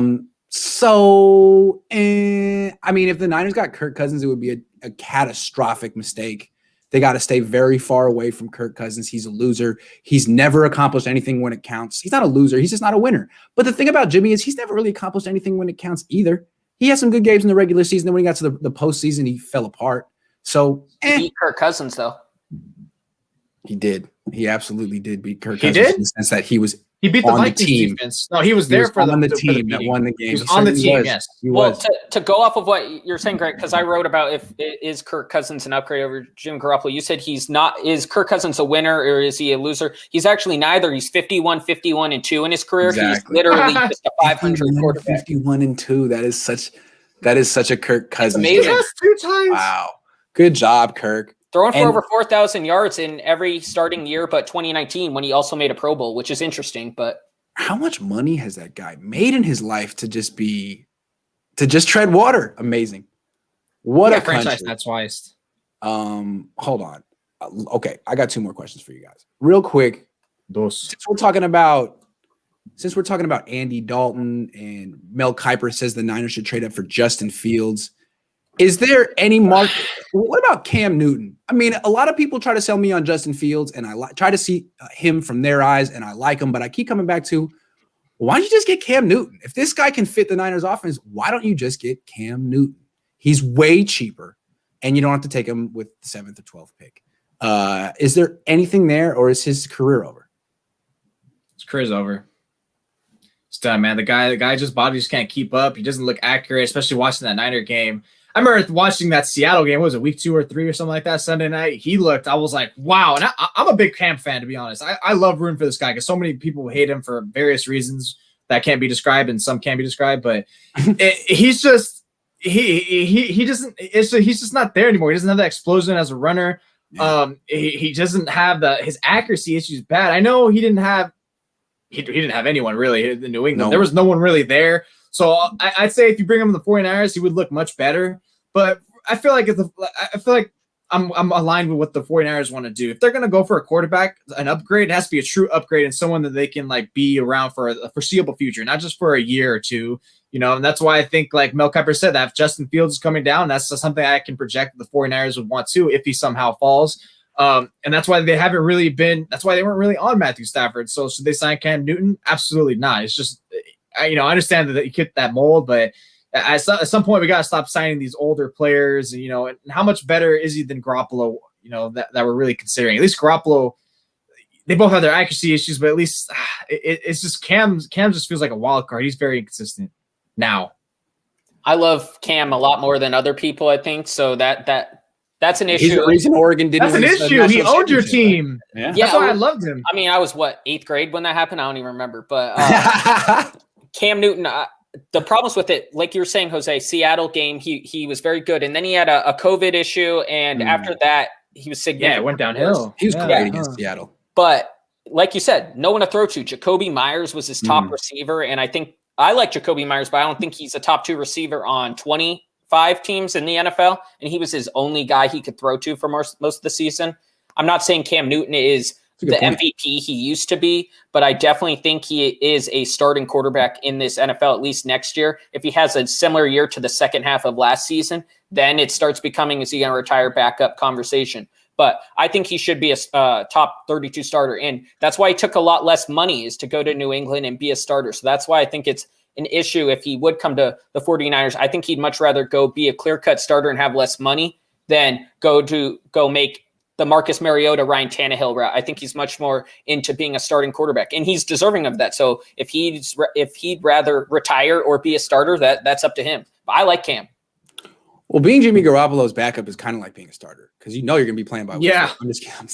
mean, if the Niners got Kirk Cousins, it would be a catastrophic mistake. They got to stay very far away from Kirk Cousins. He's a loser. He's never accomplished anything when it counts. He's not a loser. He's just not a winner. But the thing about Jimmy is he's never really accomplished anything when it counts either. He had some good games in the regular season. Then when he got to the postseason, he fell apart. So he beat Kirk Cousins, though. He did. He absolutely did beat Kirk Cousins. Did? In the sense that he beat the Vikings defense. No, he was there for the team that won the game. He was on the team, yes. Well, to go off of what you're saying, Greg, because I wrote about is Kirk Cousins an upgrade over Jim Garoppolo. You said he's not. Is Kirk Cousins a winner or is he a loser? He's actually neither. He's 51-2 in his career. Exactly. He's literally just a 500 quarterback. 51-2. That is such a Kirk Cousins. It's amazing. Yes, 2 times. Wow. Good job, Kirk. Throwing for over 4,000 yards in every starting year, but 2019 when he also made a Pro Bowl, which is interesting. But how much money has that guy made in his life to just tread water? Amazing. What a franchise that's twice. Hold on. Okay, I got 2 more questions for you guys. Real quick. Since we're talking about Andy Dalton and Mel Kiper says the Niners should trade up for Justin Fields. Is there any market? What about Cam Newton? I mean, a lot of people try to sell me on Justin Fields, and I try to see him from their eyes, and I like him, but I keep coming back to, why don't you just get Cam Newton? If this guy can fit the Niners offense, why don't you just get Cam Newton? He's way cheaper, and you don't have to take him with the 7th or 12th pick. Is there anything there, or is his career over? His career's over. It's done, man. The guy just body just can't keep up. He doesn't look accurate, especially watching that Niner game. I remember watching that Seattle game. What was it, week 2 or 3 or something like that, Sunday night? I was like, wow. And I'm a big Cam fan, to be honest. I love rooting for this guy because so many people hate him for various reasons that can't be described and some can be described. But he's just he's just not there anymore. He doesn't have that explosion as a runner. Yeah. He doesn't have his accuracy issues bad. I know he didn't have anyone really in New England. No. There was no one really there. So I'd say if you bring him to the 49ers, he would look much better. But I feel like I'm aligned with what the 49ers want to do. If they're going to go for a quarterback, an upgrade, it has to be a true upgrade and someone that they can be around for a foreseeable future, not just for a year or two. And that's why I think, like Mel Kiper said, that if Justin Fields is coming down, that's something I can project that the 49ers would want to if he somehow falls. And that's why they haven't really been – that's why they weren't really on Matthew Stafford. So should they sign Cam Newton? Absolutely not. It's just I understand that you fit that mold, but – at some point, we got to stop signing these older players, and how much better is he than Garoppolo, that we're really considering. At least Garoppolo, they both have their accuracy issues, but at least it's just Cam just feels like a wild card. He's very inconsistent now. I love Cam a lot more than other people, I think, so that's an issue. He's the reason Oregon didn't win. That's an issue. He owned your team. Yeah. That's why I loved him. I mean, I was, 8th grade when that happened? I don't even remember, but Cam Newton – the problems with it, like you were saying, Jose, Seattle game, he was very good. And then he had a COVID issue. And after that, he was significant. Yeah, it went downhill. He was great against Seattle. But like you said, no one to throw to. Jacoby Myers was his top receiver. And I think I like Jacoby Myers, but I don't think he's a top 2 receiver on 25 teams in the NFL. And he was his only guy he could throw to for most of the season. I'm not saying Cam Newton is the MVP he used to be, but I definitely think he is a starting quarterback in this NFL at least next year. If he has a similar year to the second half of last season, then it starts becoming, is he going to retire backup conversation. But I think he should be a top 32 starter, and that's why he took a lot less money, is to go to New England and be a starter. So that's why I think it's an issue if he would come to the 49ers. I think he'd much rather go be a clear-cut starter and have less money than go make the Marcus Mariota, Ryan Tannehill route. I think he's much more into being a starting quarterback, and he's deserving of that. So if he'd rather retire or be a starter, that's up to him. But I like Cam. Well, being Jimmy Garoppolo's backup is kind of like being a starter because you're going to be playing by. Yeah, I'm just kidding.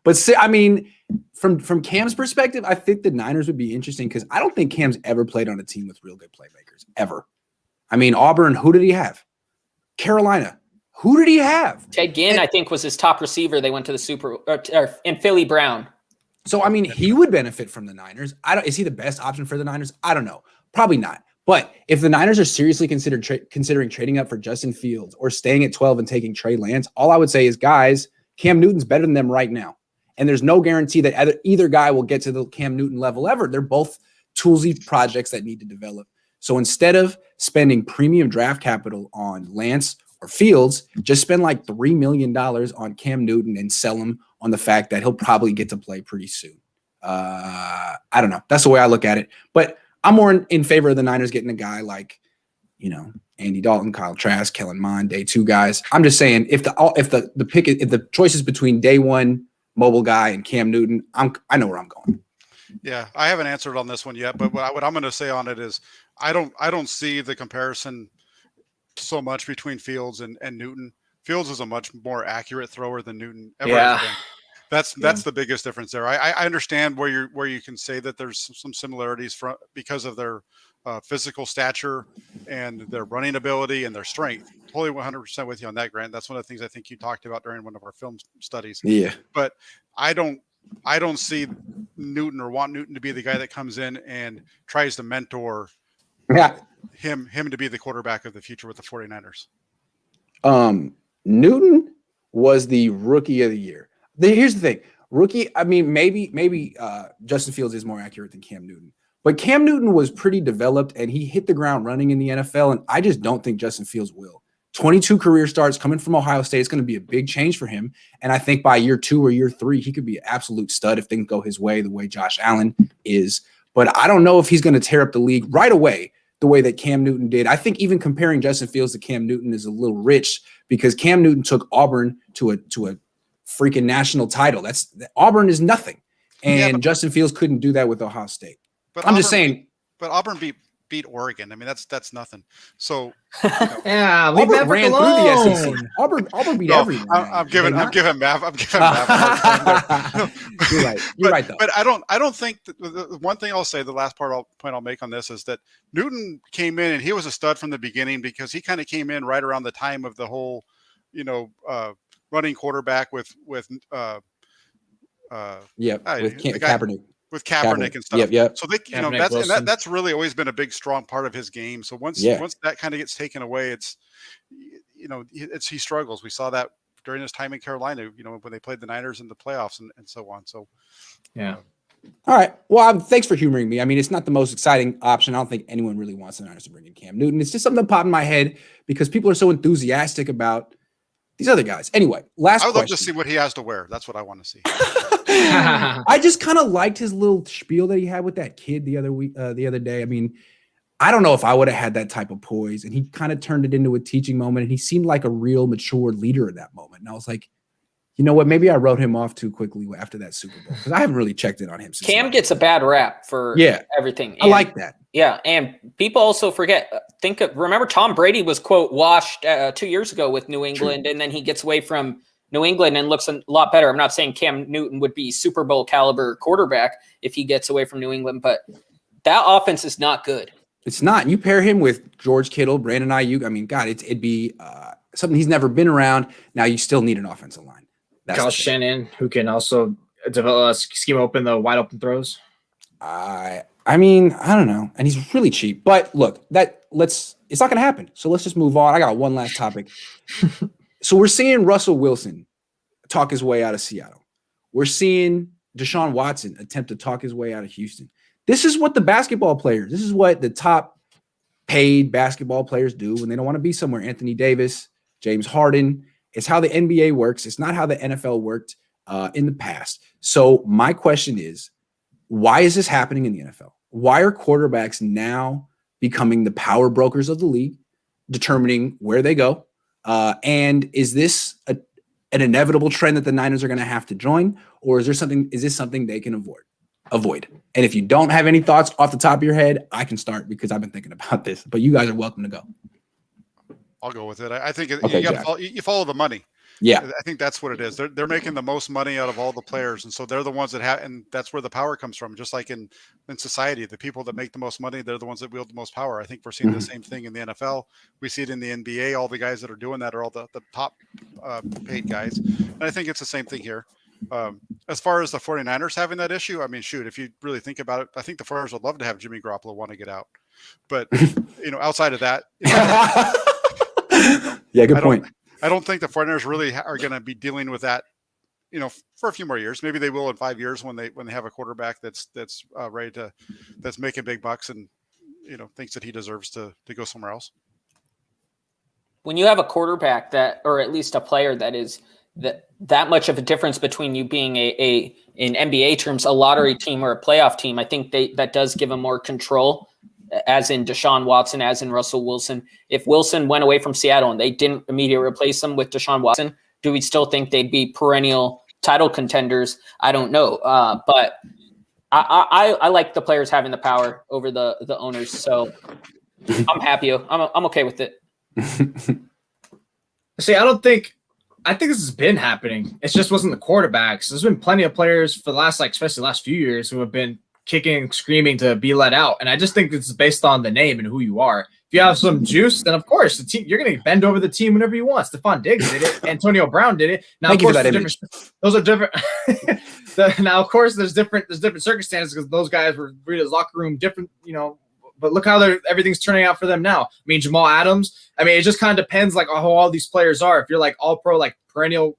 But I mean, from Cam's perspective, I think the Niners would be interesting because I don't think Cam's ever played on a team with real good playmakers ever. I mean, Auburn, who did he have? Carolina. Who did he have? Ted Ginn, I think, was his top receiver. They went to the Super and Philly Brown. So, I mean, he would benefit from the Niners. Is he the best option for the Niners? I don't know. Probably not. But if the Niners are seriously considering trading up for Justin Fields or staying at 12 and taking Trey Lance, all I would say is, guys, Cam Newton's better than them right now. And there's no guarantee that either guy will get to the Cam Newton level ever. They're both toolsy projects that need to develop. So instead of spending premium draft capital on Lance or Fields, just spend like $3 million on Cam Newton and sell him on the fact that he'll probably get to play pretty soon. I don't know. That's the way I look at it. But I'm more in favor of the Niners getting a guy like, Andy Dalton, Kyle Trask, Kellen Mond, day 2 guys. I'm just saying if the choice is between day 1 mobile guy and Cam Newton, I know where I'm going. Yeah, I haven't answered on this one yet, but what I'm going to say on it is I don't see the comparison so much between Fields and Newton. Fields is a much more accurate thrower than Newton ever has been. That's the biggest difference there. I understand where you can say that there's some similarities because of their physical stature and their running ability and their strength. Totally 100% with you on that, Grant. That's one of the things I think you talked about during one of our film studies. Yeah. But I don't see Newton or want Newton to be the guy that comes in and tries to mentor him to be the quarterback of the future with the 49ers. Newton was the rookie of the year. Here's the thing. Rookie, I mean, maybe Justin Fields is more accurate than Cam Newton. But Cam Newton was pretty developed, and he hit the ground running in the NFL, and I just don't think Justin Fields will. 22 career starts coming from Ohio State. It's going to be a big change for him. And I think by year 2 or year 3, he could be an absolute stud if things go his way, the way Josh Allen is. But I don't know if he's going to tear up the league right away the way that Cam Newton did. I think even comparing Justin Fields to Cam Newton is a little rich because Cam Newton took Auburn to a freaking national title. Auburn is nothing. And Justin Fields couldn't do that with Ohio State. But I'm just saying. But Auburn beat Oregon. I mean, that's nothing. So yeah, leave Auburn ran alone. through the SEC. Auburn beat everyone. I'm giving Mav. You're right though. But I don't think the one thing I'll say, the last point I'll make on this is that Newton came in and he was a stud from the beginning because he kind of came in right around the time of the whole, running quarterback with Kaepernick. With Kaepernick and stuff. Yep. So that's really always been a big, strong part of his game. So once that kind of gets taken away, he struggles. We saw that during his time in Carolina, when they played the Niners in the playoffs and so on. So, yeah. All right. Well, thanks for humoring me. I mean, it's not the most exciting option. I don't think anyone really wants the Niners to bring in Cam Newton. It's just something that popped in my head because people are so enthusiastic about these other guys. Anyway, last question. I would love to see what he has to wear. That's what I want to see. I just kind of liked his little spiel that he had with that kid the other day. I mean, I don't know if I would have had that type of poise, and he kind of turned it into a teaching moment, and he seemed like a real mature leader in that moment. And I was like, you know what? Maybe I wrote him off too quickly after that Super Bowl because I haven't really checked in on him since. Cam gets a bad rap for everything. I like that. Yeah, and people also forget. Remember Tom Brady was, quote, washed 2 years ago with New England, and then he gets away from New England and looks a lot better. I'm not saying Cam Newton would be Super Bowl caliber quarterback if he gets away from New England, but that offense is not good. It's not. You pair him with George Kittle, Brandon Ayuk. I mean, God, it'd be something he's never been around. Now you still need an offensive line. Kyle Shannon, who can also develop scheme open the wide open throws. I mean, I don't know. And he's really cheap. But look, it's not going to happen. So let's just move on. I got one last topic. So we're seeing Russell Wilson talk his way out of Seattle. We're seeing Deshaun Watson attempt to talk his way out of Houston. This is what this is what the top paid basketball players do when they don't want to be somewhere. Anthony Davis, James Harden. It's how the NBA works. It's not how the NFL worked in the past. So my question is, why is this happening in the NFL? Why are quarterbacks now becoming the power brokers of the league, determining where they go? And is this an inevitable trend that the Niners are going to have to join, or is this something they can avoid? And if you don't have any thoughts off the top of your head, I can start because I've been thinking about this, but you guys are welcome to go. I'll go with it. I think you follow the money. Yeah. I think that's what it is. They're making the most money out of all the players, and so they're the ones that have, and that's where the power comes from. Just like in society, the people that make the most money, they're the ones that wield the most power. I think we're seeing the same thing in the NFL. We see it in the NBA. All the guys that are doing that are all the top paid guys, and I think it's the same thing here. As far as the 49ers having that issue, I mean, shoot, if you really think about it, I think the 49ers would love to have Jimmy Garoppolo want to get out, but outside of that, yeah, good point. I don't think the 49ers really are going to be dealing with that, for a few more years. Maybe they will in 5 years when they have a quarterback that's ready that's making big bucks and thinks that he deserves to go somewhere else. When you have a quarterback that, or at least a player that is that much of a difference between you being in NBA terms, a lottery team or a playoff team, I think that does give them more control. As in Deshaun Watson, as in Russell Wilson. If Wilson went away from Seattle and they didn't immediately replace him with Deshaun Watson, do we still think they'd be perennial title contenders? I don't know. But I like the players having the power over the owners. So I'm happy. I'm okay with it. See, I think this has been happening. It just wasn't the quarterbacks. There's been plenty of players for the last, especially the last few years, who have been kicking and screaming to be let out. And I just think it's based on the name and who you are. If you have some juice, then of course the team, you're going to bend over the team whenever you want. Stephon Diggs did it. Antonio Brown did it. Now, of course, those are different. Now, of course, there's different circumstances because those guys were really locker room different, but look how everything's turning out for them now. I mean, Jamal Adams, it just kind of depends how all these players are. If you're all pro, perennial,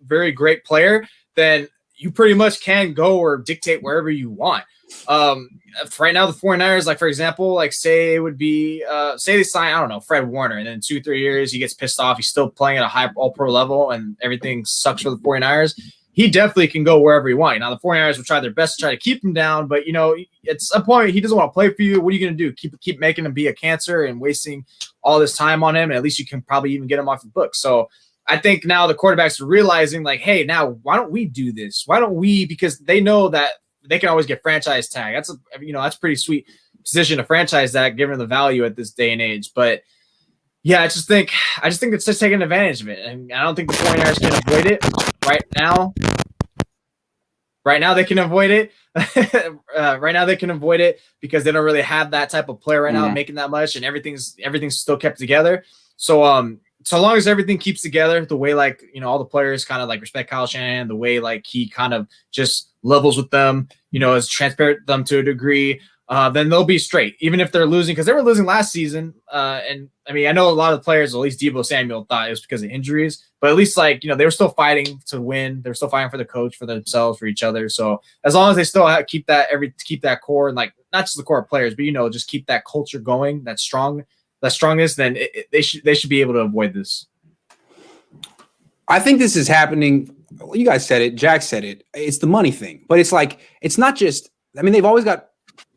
very great player, then you pretty much can go or dictate wherever you want. Right now, the 49ers, for example, say it would be, say they sign, I don't know, Fred Warner, and then 2-3 years, he gets pissed off. He's still playing at a high all-pro level, and everything sucks for the 49ers. He definitely can go wherever he wants. Now, the 49ers will try their best to try to keep him down, but, at some point, he doesn't want to play for you. What are you going to do? Keep making him be a cancer and wasting all this time on him, and at least you can probably even get him off the book. So I think now the quarterbacks are realizing, hey, now, why don't we do this? Why don't we? Because they know that they can always get franchise tag. That's that's pretty sweet position to franchise that, given the value at this day and age. But yeah, I just think it's just taking advantage of it, and I don't think the 49ers can avoid it right now. Right now they can avoid it. Right now they can avoid it because they don't really have that type of player right now making that much, and everything's still kept together. So so long as everything keeps together, the way all the players kind of respect Kyle Shanahan, the way he kind of just levels with them, is transparent with them to a degree, then they'll be straight, even if they're losing, because they were losing last season. And I know a lot of the players, at least Deebo Samuel, thought it was because of injuries, but at least they were still fighting to win. They were still fighting for the coach, for themselves, for each other. So as long as they still keep that core, and not just the core of players, but just keep that culture going, that strongness, then they should be able to avoid this. I think this is happening. You guys said it. Jack said it. It's the money thing, but it's it's not just. They've always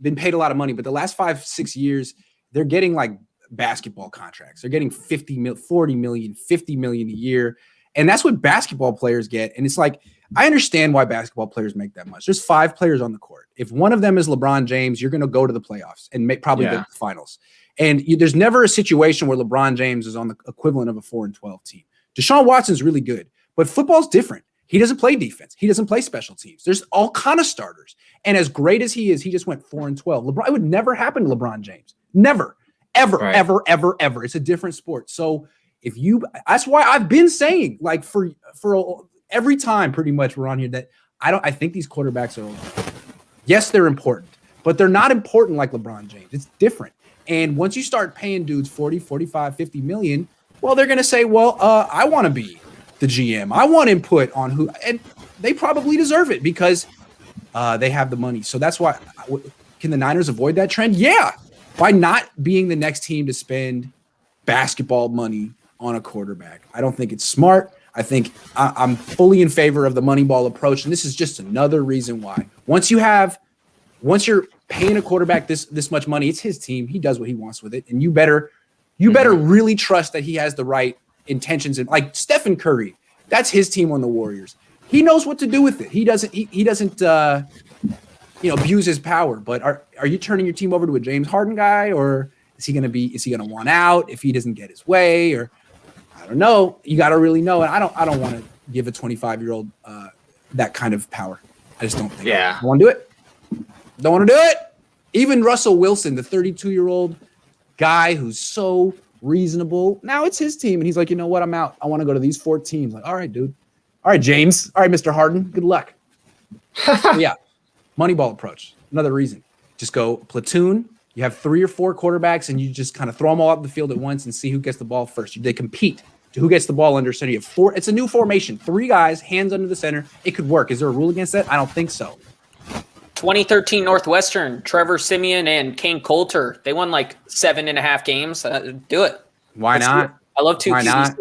been paid a lot of money, but the last 5-6 years, they're getting basketball contracts. They're getting 40 million, 50 million a year, and that's what basketball players get. And it's I understand why basketball players make that much. There's 5 players on the court. If one of them is LeBron James, you're going to go to the playoffs and probably go to the finals. And there's never a situation where LeBron James is on the equivalent of a 4-12 team. Deshaun Watson's really good, but football's different. He doesn't play defense. He doesn't play special teams. There's all kind of starters. And as great as he is, he just went 4-12. LeBron, it would never happen to LeBron James. Never, ever, right. ever. It's a different sport. So that's why I've been saying for every time pretty much we're on here that I think these quarterbacks are, yes, they're important, but they're not important like LeBron James. It's different. And once you start paying dudes 40, 45, 50 million, well, they're going to say, well, I want to be the GM. I want input on who, and they probably deserve it because they have the money. So that's why, can the Niners avoid that trend? Yeah. By not being the next team to spend basketball money on a quarterback. I don't think it's smart. I think I'm fully in favor of the Moneyball approach. And this is just another reason why. Once you're paying a quarterback this much money, it's his team. He does what he wants with it. And you better really trust that he has the right intentions. And Stephen Curry, that's his team on the Warriors. He knows what to do with it. He doesn't abuse his power. But are you turning your team over to a James Harden guy, or is he going to want out if he doesn't get his way? Or know. You got to really know. And I don't want to give a 25-year-old that kind of power. I just don't think. Yeah. I want to do it. Don't want to do it. Even Russell Wilson, the 32-year-old guy who's so reasonable. Now it's his team. And he's like, you know what? I'm out. I want to go to these 4 teams. Like, all right, dude. All right, James. All right, Mr. Harden. Good luck. Yeah. Moneyball approach. Another reason. Just go platoon. You have 3 or 4 quarterbacks and you just kind of throw them all up the field at once and see who gets the ball first. They compete to who gets the ball under center. You have 4. It's a new formation. 3 guys, hands under the center. It could work. Is there a rule against that? I don't think so. 2013 Northwestern, Trevor Simeon and Kane Coulter. They won like 7.5 games. Do it. Why not? I love 2 Why not?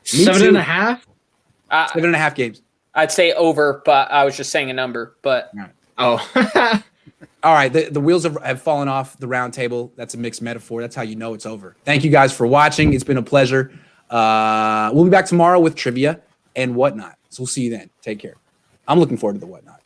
QB 7.5? 7.5 games. I'd say over, but I was just saying a number. But Oh. All right, the wheels have fallen off the round table. That's a mixed metaphor. That's how you know it's over. Thank you guys for watching. It's been a pleasure. We'll be back tomorrow with trivia and whatnot. So we'll see you then. Take care. I'm looking forward to the whatnot.